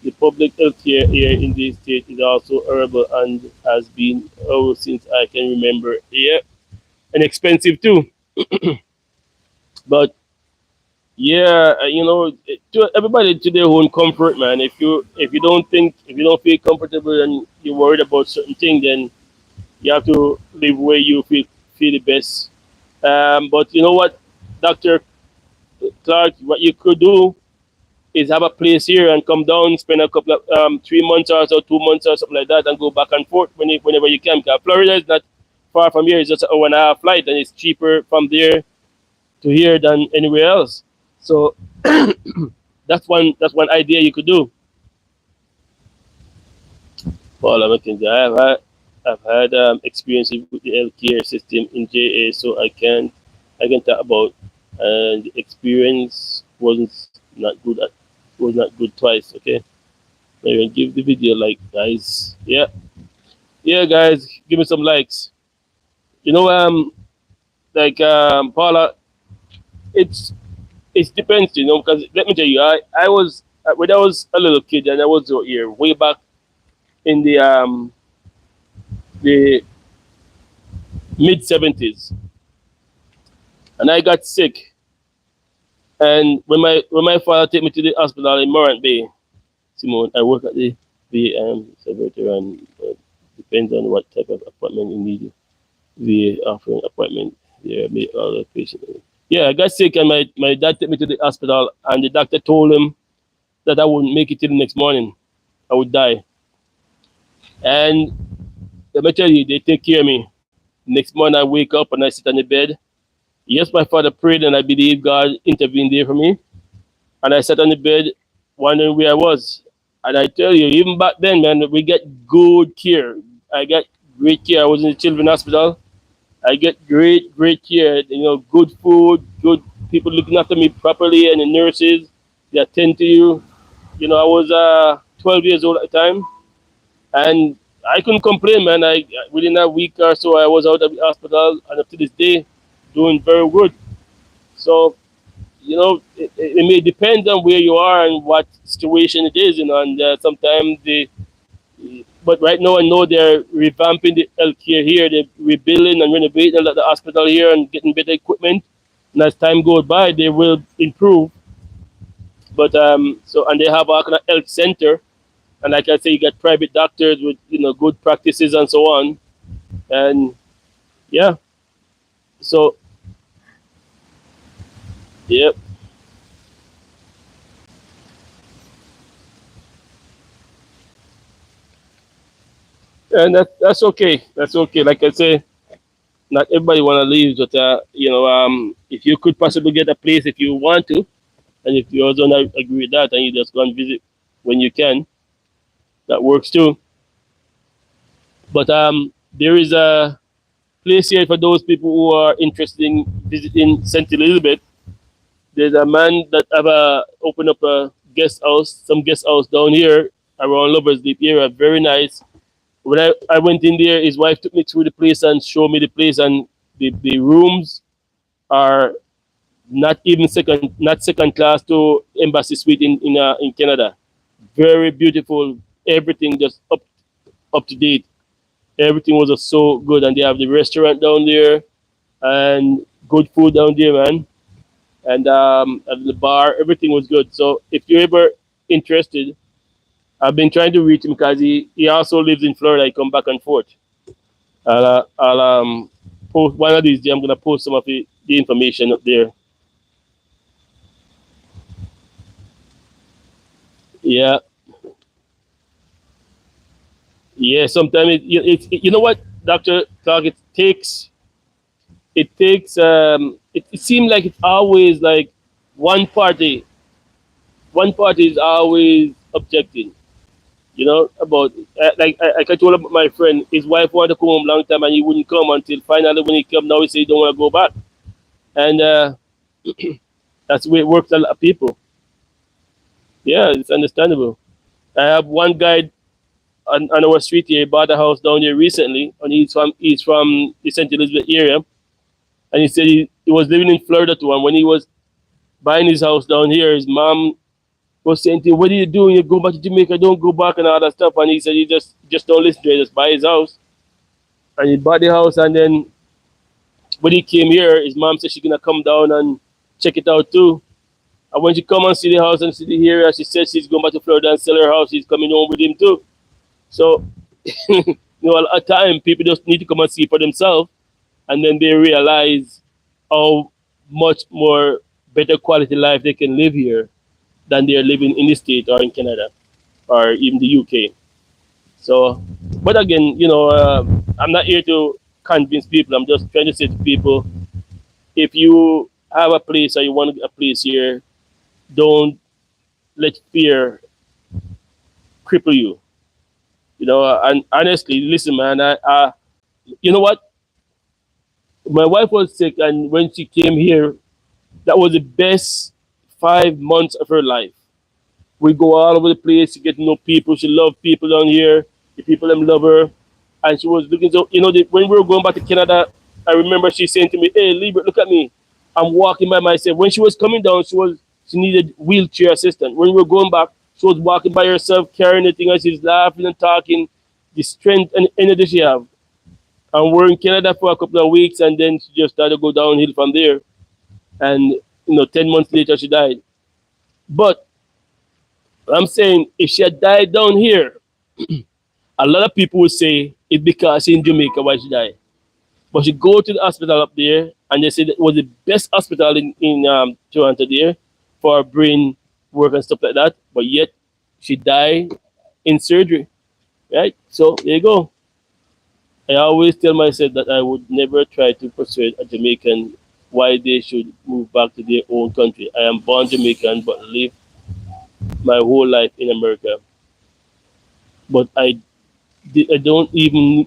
The public health care here in this state is also horrible and has been since I can remember. Yeah. And expensive too. But yeah, to everybody to their own comfort, man. If you don't feel comfortable and you're worried about certain things, then you have to live where you feel the best. But you know what, Doctor Clark, what you could do is have a place here and come down, spend a couple of 3 months or so, 2 months or something like that, and go back and forth whenever you can. Because Florida is not far from here; it's just an hour and a half flight, and it's cheaper from there to here than anywhere else. So that's one idea you could do. Paul, I've had experiences with the healthcare system in JA, so I can talk about. And the experience was not good twice. Okay, maybe give the video like, guys. Yeah, yeah, guys, give me some likes. You know, Paula, it's it depends, because let me tell you, I was when I was a little kid and I was out here way back in the mid 70s, and I got sick. And when my father took me to the hospital in Morant Bay, Simone, I work at the Secretary, and depends on what type of appointment you need. The offering appointment, yeah, make all the patient. Yeah, I got sick, and my dad took me to the hospital, and the doctor told him that I wouldn't make it till the next morning. I would die. And let me tell you, they take care of me. Next morning, I wake up and I sit on the bed. Yes, my father prayed, and I believe God intervened there for me. And I sat on the bed wondering where I was. And I tell you, even back then, man, we get good care. I got great care. I was in the children's hospital. I get great care. Good food, good people looking after me properly, and the nurses, they attend to you. I was 12 years old at the time, and I couldn't complain, man. Within a week or so, I was out of the hospital, and up to this day, doing very good. So, it may depend on where you are and what situation it is, and sometimes but right now I know they're revamping the healthcare here. They're rebuilding and renovating the hospital here and getting better equipment. And as time goes by, they will improve. But and they have a kind of health center, and like I say, you got private doctors with good practices and so on. And yeah, so yeah, and that's okay. That's okay. Like I say, not everybody want to leave, but if you could possibly get a place if you want to, And if you also not agree with that and you just go and visit when you can, that works too. But there is a place here for those people who are interested in visiting St. Elizabeth. There's a man that have opened up a guest house, some guest house down here around Lovers Deep area. Very nice. When I went in there, his wife took me through the place and showed me the place, and the rooms are not second class to embassy suite in Canada. Very beautiful. Everything just up to date. Everything was just so good, and they have the restaurant down there and good food down there, man. And at the bar, everything was good. So if you're ever interested, I've been trying to reach him because he also lives in Florida. He come back and forth. I'll post one of these days. I'm gonna post some of the information up there. Yeah, yeah. Sometimes you know what, Doctor Clark, it seems like it's always like one party one party is always objecting. You know about like I told about my friend, his wife wanted to come home long time and he wouldn't come until finally when he come now he say he don't want to go back, and that's the way it works. A lot of people. Yeah, it's understandable. I have one guy on our street here. He bought a house down here recently, and he's from the St. Elizabeth area, and he said he was living in Florida too. And when he was buying his house down here, his mom was saying to him, "What are you doing? You go back to Jamaica? Don't go back and all that stuff." And he said he just don't listen to it. Just buy his house, and he bought the house. And then when he came here, his mom said she's gonna come down and check it out too. And when she come and see the house and see the area, she said she's going back to Florida and sell her house. She's coming home with him too. So, a lot of time people just need to come and see for themselves, and then they realize how much more better quality life they can live here than they're living in the state or in Canada or even the UK. So, but again, I'm not here to convince people. I'm just trying to say to people, if you have a place or you want a place here, don't let fear cripple you. And honestly, listen, man, you know what? My wife was sick, and when she came here, that was the best 5 months of her life. We go all over the place to get to know people. She loved people down here. The people them love her, and she was looking. So when we were going back to Canada, I remember she saying to me, "Hey, Libert, look at me. I'm walking by myself." When she was coming down, she needed wheelchair assistant. When we were going back, she was walking by herself, carrying the thing, and she's laughing and talking. The strength and energy she have. And we're in Canada for a couple of weeks, and then she just started to go downhill from there. And 10 months later, she died. But I'm saying, if she had died down here, a lot of people would say it's because she's in Jamaica why she died. But she go to the hospital up there, and they said it was the best hospital in Toronto there for brain work and stuff like that. But yet, she died in surgery, right? So there you go. I always tell myself that I would never try to persuade a Jamaican why they should move back to their own country. I am born Jamaican, but live my whole life in America. But I don't even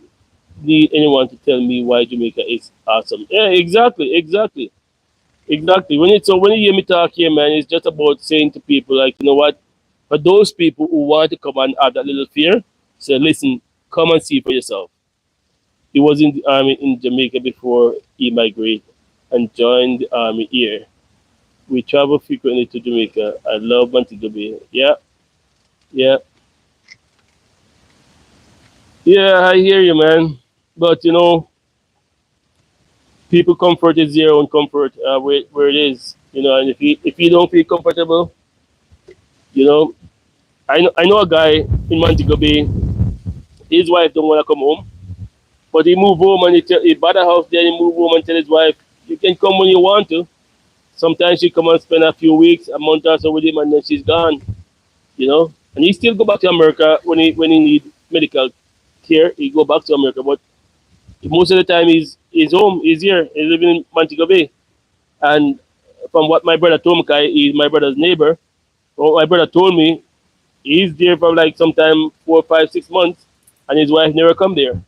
need anyone to tell me why Jamaica is awesome. Yeah, exactly, exactly, exactly. When you hear me talk here, man, it's just about saying to people like, you know what? For those people who want to come and have that little fear, say, listen, come and see for yourself. He was in the army in Jamaica before he migrated and joined the army here. We travel frequently to Jamaica. I love Montego Bay. Yeah, yeah, yeah. I hear you, man. But people comfort is their own comfort where it is. And if you don't feel comfortable, you know, I know a guy in Montego Bay. His wife don't want to come home, but he moved home and he bought a house there. He moved home and tell his wife, "You can come when you want to." Sometimes she come and spend a few weeks, a month or so with him, and then she's gone. And he still go back to America when he need medical care. He go back to America, but most of the time he's home. He's here. He's living in Montego Bay, and from what my brother told me, 'cause he's my brother's neighbor. What my brother told me, he's there for like sometime 4, 5, 6 months, and his wife never come there.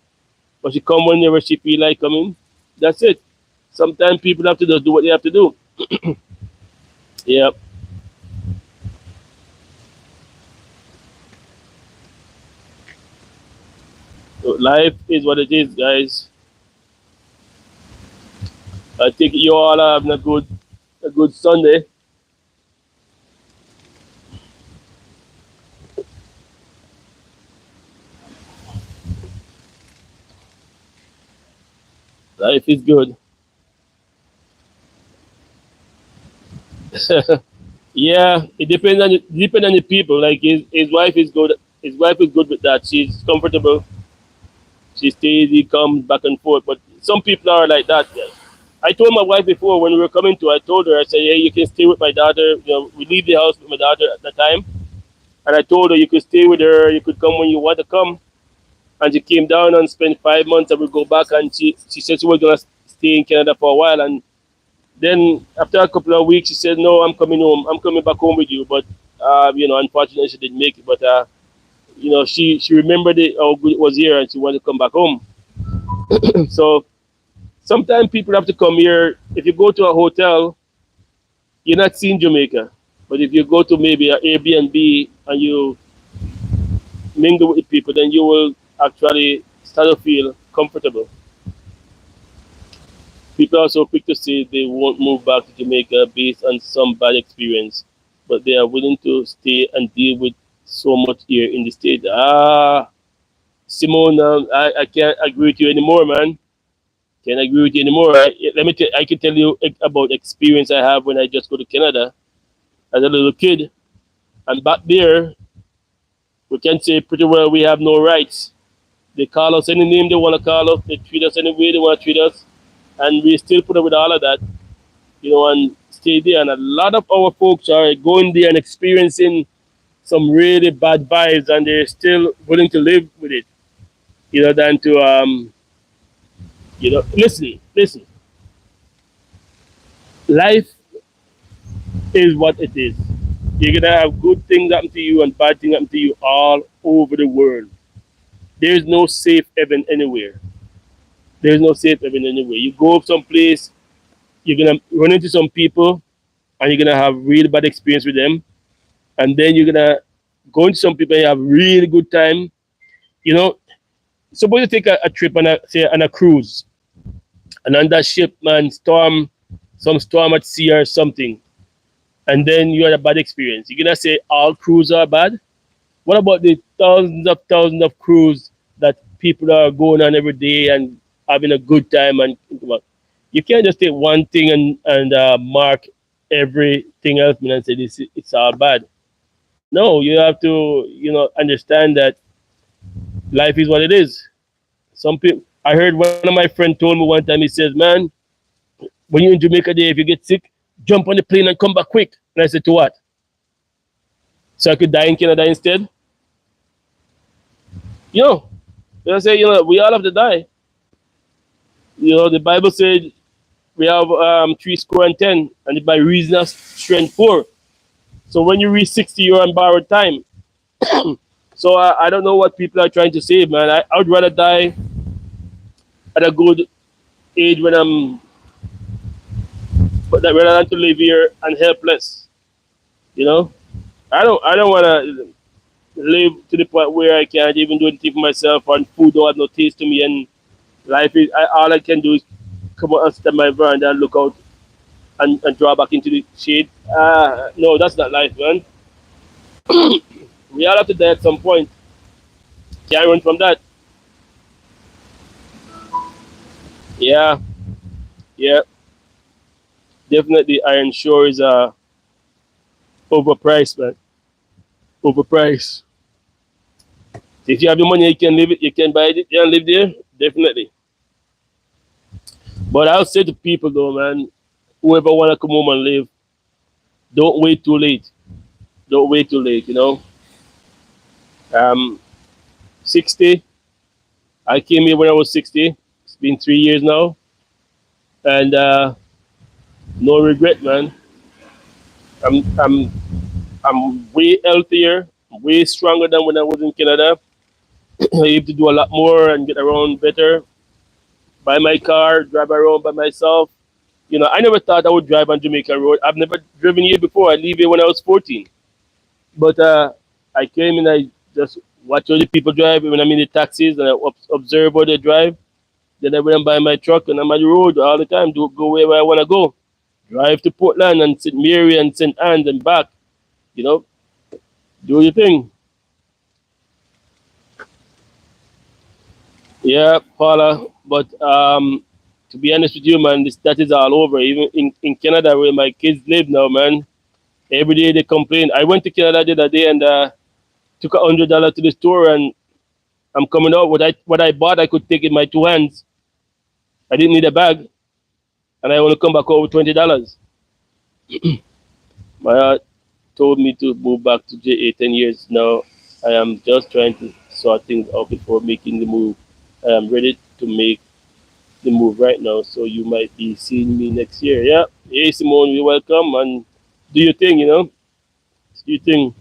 But she come whenever she feel like coming. That's it. Sometimes people have to just do what they have to do. Yeah. So life is what it is, guys. I think you all are having a good Sunday. Life is good. Yeah, it depends on the people. Like his wife is good. His wife is good with that. She's comfortable. She stays. He comes back and forth. But some people are like that. Yeah. I told my wife before when we were coming to. I told her. I said, "Hey, you can stay with my daughter. You know, we leave the house with my daughter at the time." And I told her you could stay with her. You could come when you want to come. And she came down and spent 5 months. And we go back. And she said she was gonna stay in Canada for a while. And then after a couple of weeks, she said, "No, I'm coming home. I'm coming back home with you." But unfortunately, she didn't make it. But she remembered it, how good it was here, and she wanted to come back home. So sometimes people have to come here. If you go to a hotel, you're not seeing Jamaica. But if you go to maybe an Airbnb and you mingle with the people, then you will actually start to feel comfortable. People are so quick to say they won't move back to Jamaica based on some bad experience, but they are willing to stay and deal with so much here in the state. Simone, I can't agree with you anymore, man. Can't agree with you anymore. I can tell you about experience I have when I just go to Canada as a little kid, and back there we can say pretty well we have no rights. They call us any name they want to call us. They treat us any way they want to treat us, and we still put up with all of that, and stay there. And a lot of our folks are going there and experiencing some really bad vibes, and they're still willing to live with it, than to listen. Life is what it is. You're gonna have good things happen to you and bad things happen to you all over the world. There's no safe heaven anywhere. There's no safe heaven anywhere. You go someplace, you're gonna run into some people, and you're gonna have really bad experience with them, and then you're gonna go into some people and you have really good time. You know, suppose you take a trip on a cruise, and on that ship, man, some storm at sea or something, and then you had a bad experience. You're gonna say all cruises are bad? What about the thousands of cruise that people are going on every day and having a good time? And you can't just take one thing and mark everything else and say it's all bad. No, you have to understand that life is what it is. Some people, I heard one of my friends told me one time. He says, "Man, when you're in Jamaica, there, if you get sick, jump on the plane and come back quick." And I said, "To what? So I could die in Canada instead?" You know, I say, we all have to die. The Bible said we have 3 score and 10, and by reason of strength 4. So when you reach 60, you're on borrowed time. So I don't know what people are trying to say, man. I would rather die at a good age when but rather than to live here and helpless. You know, I don't want to live to the point where I can't even do anything for myself, and food don't have no taste to me, and life is all I can do is come out and stand my veranda and look out and draw back into the shade. No, that's not life, man. We all have to die at some point. Can't run from that. Yeah, yeah, definitely. Iron Shore is overpriced, man. Overpriced. If you have the money, you can live it. You can buy it and live there. Definitely. But I'll say to people though, man, whoever wanna come home and live, don't wait too late. Don't wait too late. 60. I came here when I was 60. It's been 3 years now, and no regret, man. I'm I'm way healthier, way stronger than when I was in Canada. I able to do a lot more and get around better. Buy my car, drive around by myself. You know, I never thought I would drive on Jamaica Road. I've never driven here before. I leave here when I was 14. But I came and I just watch other people drive when I'm in the taxis and I observe how they drive. Then I went and buy my truck and I'm on the road all the time. Do go wherever I want to go. Drive to Portland and St. Mary and St. Anne's and back. You know, do your thing. Yeah, Paula. But to be honest with you, man, that is all over. Even in Canada, where my kids live now, man, every day they complain. I went to Canada the other day and took $100 to the store, and I'm coming out. What I bought, I could take in my two hands. I didn't need a bag, and I want to come back over $20. My heart told me to move back to JA 10 years now. I am just trying to sort things out before making the move. I am ready to make the move right now, so you might be seeing me next year. Yeah. Hey, Simone, you're welcome, and do your thing, Do your thing.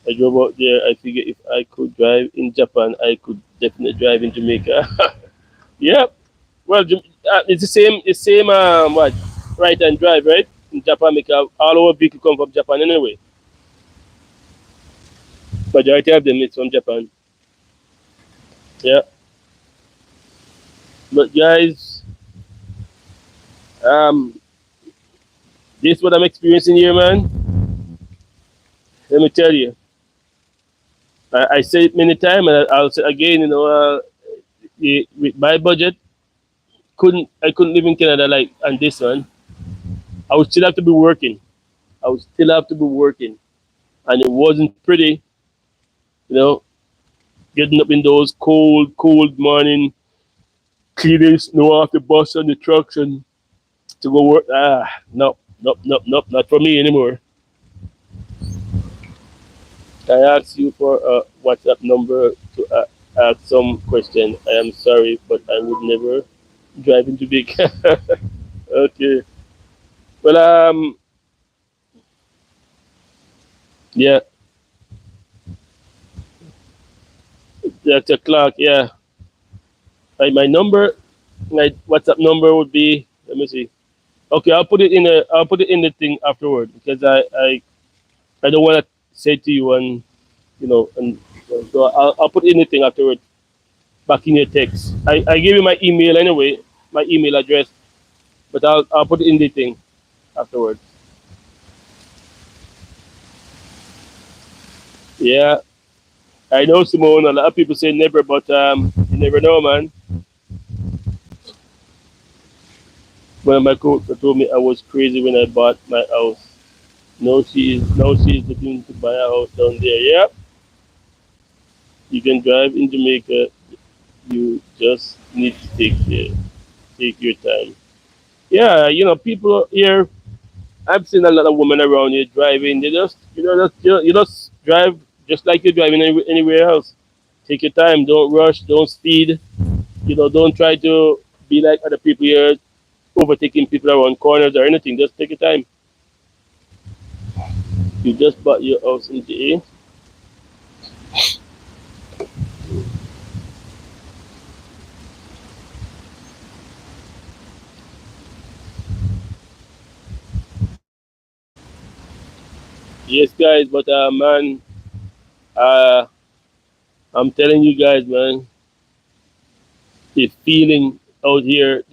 I drove out there. I figured if I could drive in Japan, I could definitely drive in Jamaica. Yeah. Well, it's the same. It's same. What? Right and drive, right? In Japan, because all our vehicle come from Japan anyway. Majority of them is from Japan. Yeah. But guys, um, this what I'm experiencing here, man. Let me tell you. I say it many times, and I'll say again. With my budget, I couldn't live in Canada like on this one. I would still have to be working. I would still have to be working, and it wasn't pretty. You know, getting up in those cold morning, cleaning snow off the bus and the trucks and to go work. No, nope, nope, nope, not for me anymore. I asked you for a WhatsApp number to ask some question. I am sorry, but I would never drive into big. Okay. Well, yeah, Dr. Clark. Yeah, my number, my WhatsApp number would be. Let me see. Okay, I'll put it in the thing afterward because I don't want to say to you and so I'll put in the thing afterward back in your text. I gave you my email anyway, my email address, but I'll put it in the thing afterward. Yeah, I know, Simone. A lot of people say never, but you never know, man. One of my coach told me I was crazy when I bought my house. Now she is looking to buy a house down there. Yeah, you can drive in Jamaica. You just need to take your time. Yeah, people here. I've seen a lot of women around here driving. They just, you just drive just like you're driving anywhere else. Take your time. Don't rush. Don't speed. Don't try to be like other people here, overtaking people around corners or anything. Just take your time. You just bought your house in GA. Yes, guys, but man, uh, I'm telling you guys, man, the feeling out here,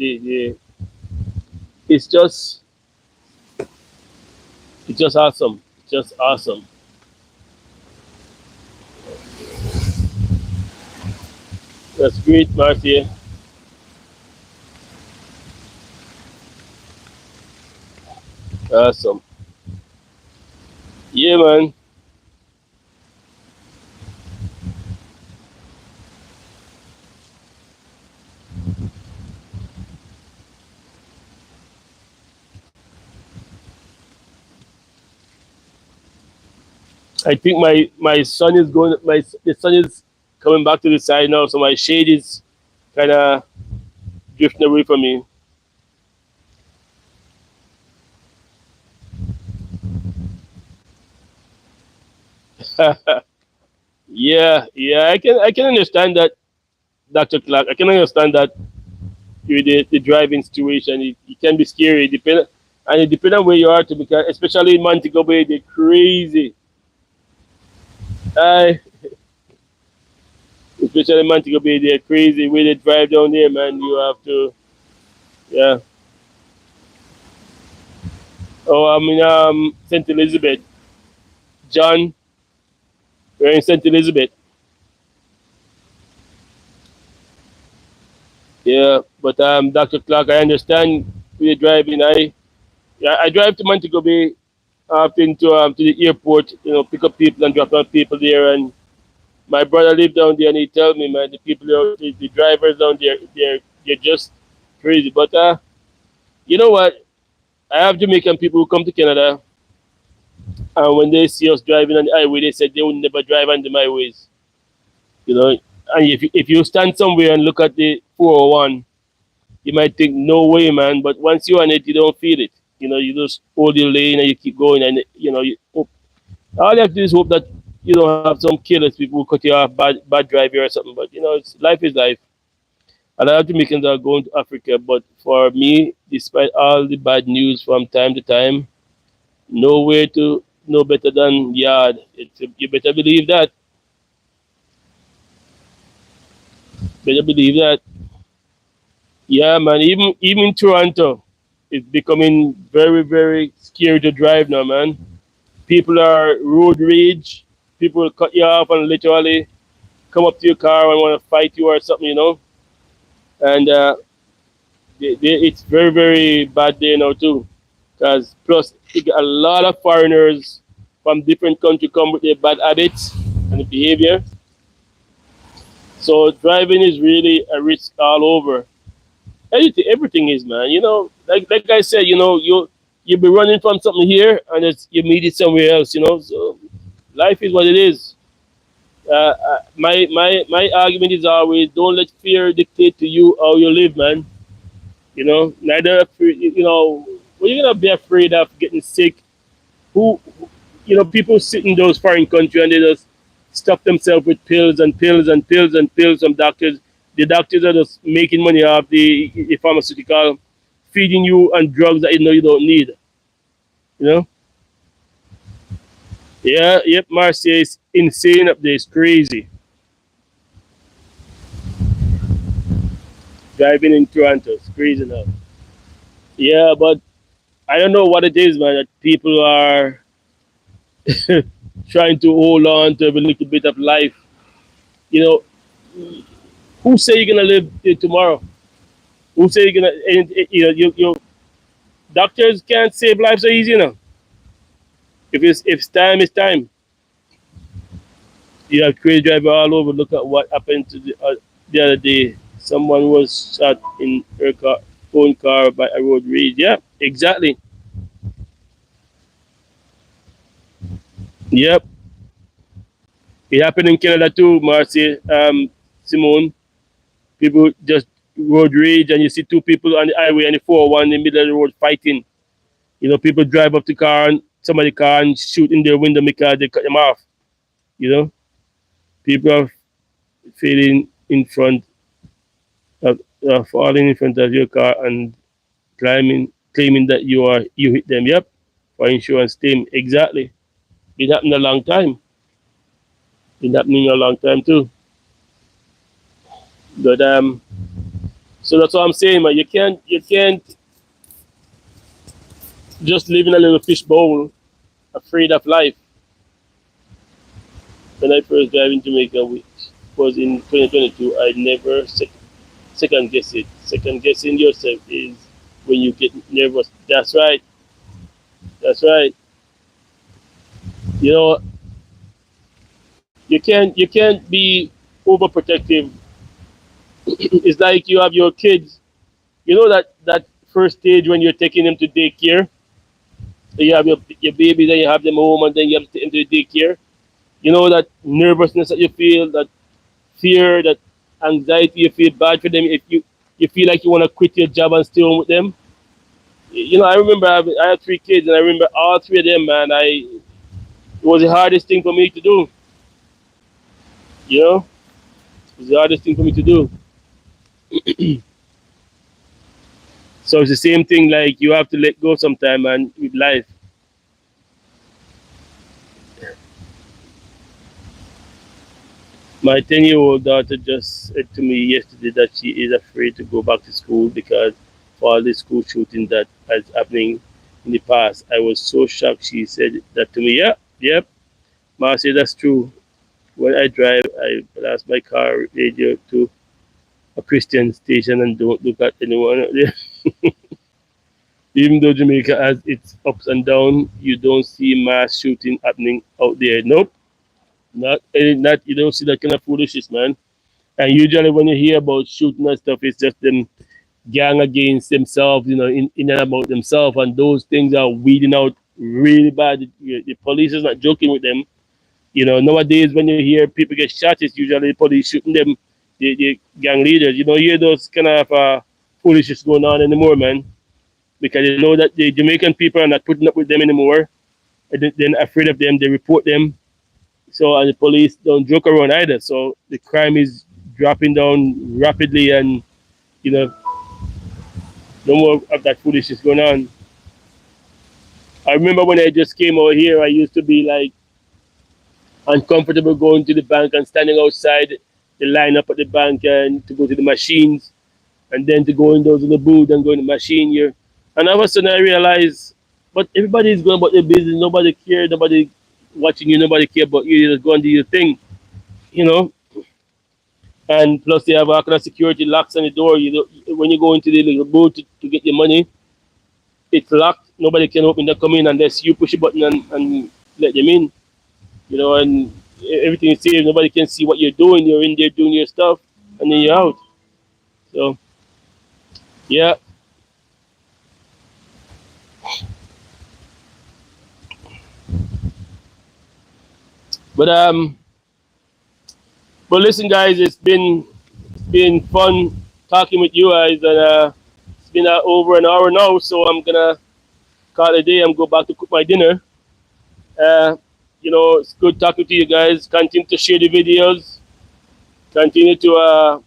it's just, it's just awesome. It's just awesome. That's great, Marcia. Awesome. Yeah, man. I think my son is going. The sun is coming back to the side now, so my shade is kind of drifting away from me. Yeah, yeah, I can understand that, Dr. Clark. I can understand that with the driving situation. It can be scary, and it depends on where you are to, because especially in Montego Bay, they're crazy. I Especially in Montego Bay, they're crazy. Where they drive down there, man, you have to, yeah. Oh, I'm in St. Elizabeth. John, we're in St. Elizabeth. Yeah, but Dr. Clark, I understand where you're driving. Yeah, I drive to Montego Bay often to the airport, pick up people and drop off people there. And my brother lived down there, and he tell me, man, the people there, the drivers down there, they're just crazy. But you know what? I have Jamaican people who come to Canada, and when they see us driving on the highway, they said they would never drive on the highways. You know, and if you stand somewhere and look at the 401, you might think, no way, man. But once you're on it, you don't feel it. You just hold your lane and you keep going, and all you have to do is hope that you don't have some careless people who cut you off, bad driver or something. But life is life. A lot of Jamaicans are going to Africa, but for me, despite all the bad news from time to time, nowhere to no better than yard. You better believe that. Better believe that. Yeah, man. Even in Toronto, it's becoming very, very scary to drive now, man. People are road rage. People cut you off and literally come up to your car and want to fight you or something. And it's very, very bad there now too. Because plus, you get a lot of foreigners from different countries come with their bad habits and behavior. So driving is really a risk all over. Everything is, man. Like I said, you'll be running from something here and you meet it somewhere else. So life is what it is. My argument is always, don't let fear dictate to you how you live, man. Neither when you're gonna be afraid of getting sick. Who People sit in those foreign countries and they just stuff themselves with pills and pills and pills and pills from doctors. The doctors are just making money off the pharmaceutical, feeding you on drugs that you don't need. You know? Yeah, yep, Marcia is insane up there. It's crazy. Driving in Toronto, it's crazy now. Yeah, but I don't know what it is, man, that people are trying to hold on to every little bit of life. You know, who say you're gonna live till tomorrow? Who say you're gonna? You doctors can't save lives so easy now. If it's time, it's time. You have crazy driver all over. Look at what happened to the other day. Someone was shot in her own car by a road rage. Yeah, exactly. Yep, it happened in Canada too, Marcy. Simone, people just road rage, and you see two people on the highway and the 401 in the middle of the road fighting. People drive up the car and somebody car and shoot in their window because they cut them off. You know, people are failing in front falling in front of your car and claiming that you hit them. Yep, for insurance claim. Exactly. It happened a long time. Been happening a long time too. But so that's what I'm saying, man. You can't just live in a little fish bowl, afraid of life. When I first drive in Jamaica, which was in 2022, I never second guess it. Second guessing yourself is when you get nervous. That's right. That's right. You know, you can't be overprotective. It's like you have your kids. That first stage when you're taking them to daycare. So you have your baby, then you have them home, and then you have to take them to daycare. That nervousness that you feel, that fear, that anxiety, you feel bad for them. If you feel like you want to quit your job and stay home with them. I remember I had three kids, and I remember all three of them, man. It was the hardest thing for me to do. You know, it was the hardest thing for me to do. So it's the same thing. Like you have to let go sometime, and with life. My 10-year-old daughter just said to me yesterday that she is afraid to go back to school because of all the school shooting that is happening in the past. I was so shocked. She said that to me. Yeah, yep. Ma said that's true. When I drive, I blast my car radio to a Christian station and don't look at anyone out there. Even though Jamaica has its ups and downs, you don't see mass shooting happening out there. Nope, not you don't see that kind of foolishness, man. And usually when you hear about shooting and stuff, it's just them gang against themselves, in and about themselves, and those things are weeding out really bad. The police is not joking with them. Nowadays when you hear people get shot, it's usually the police shooting them, the gang leaders. You don't hear those kind of foolishness going on anymore, man, because they know that the Jamaican people are not putting up with them anymore. And they're not afraid of them. They report them. So, and the police don't joke around either. So the crime is dropping down rapidly, and you know, no more of that foolishness going on. I remember when I just came over here, I used to be like uncomfortable going to the bank and standing outside the line up at the bank and to go to the machines, and then to go in those in the booth and go in the machine here. And all of a sudden I realized, but everybody is going about their business. Nobody cares. Nobody watching you. Nobody care about you. You just go and do your thing, you know. And plus they have all kind of security locks on the door. When you go into the little booth to get your money, it's locked. Nobody can open that come in unless you push a button and let them in. And everything is safe. Nobody can see what you're doing. You're in there doing your stuff, and then you're out. So, yeah. But listen, guys, it's been fun talking with you guys, and it's been over an hour now. So I'm gonna call it a day. I'm go back to cook my dinner. Uh, it's good talking to you guys. Continue to share the videos. Continue to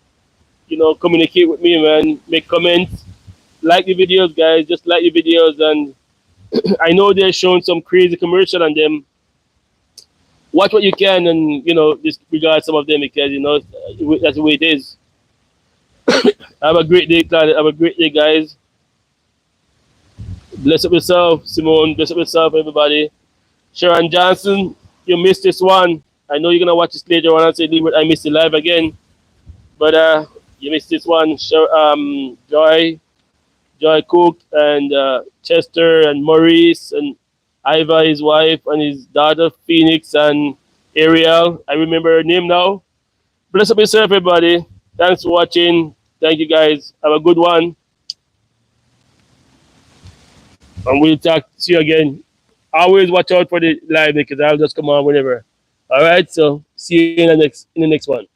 communicate with me, man. Make comments. Like the videos, guys. Just like the videos, and I know they're showing some crazy commercial on them. Watch what you can, and disregard some of them because that's the way it is. Have a great day, Claudia. Have a great day, guys. Bless up yourself, Simone. Bless up yourself, everybody. Sharon Johnson, you missed this one. I know you're gonna watch this later on and say, I missed it live again. But you missed this one. Joy Cook, and Chester, and Maurice, and Iva, his wife, and his daughter Phoenix, and Ariel. I remember her name now. Bless up yourself, everybody. Thanks for watching. Thank you, guys. Have a good one. And we'll talk to you again. Always watch out for the live because I'll just come on whenever. All right. So see you in the next one.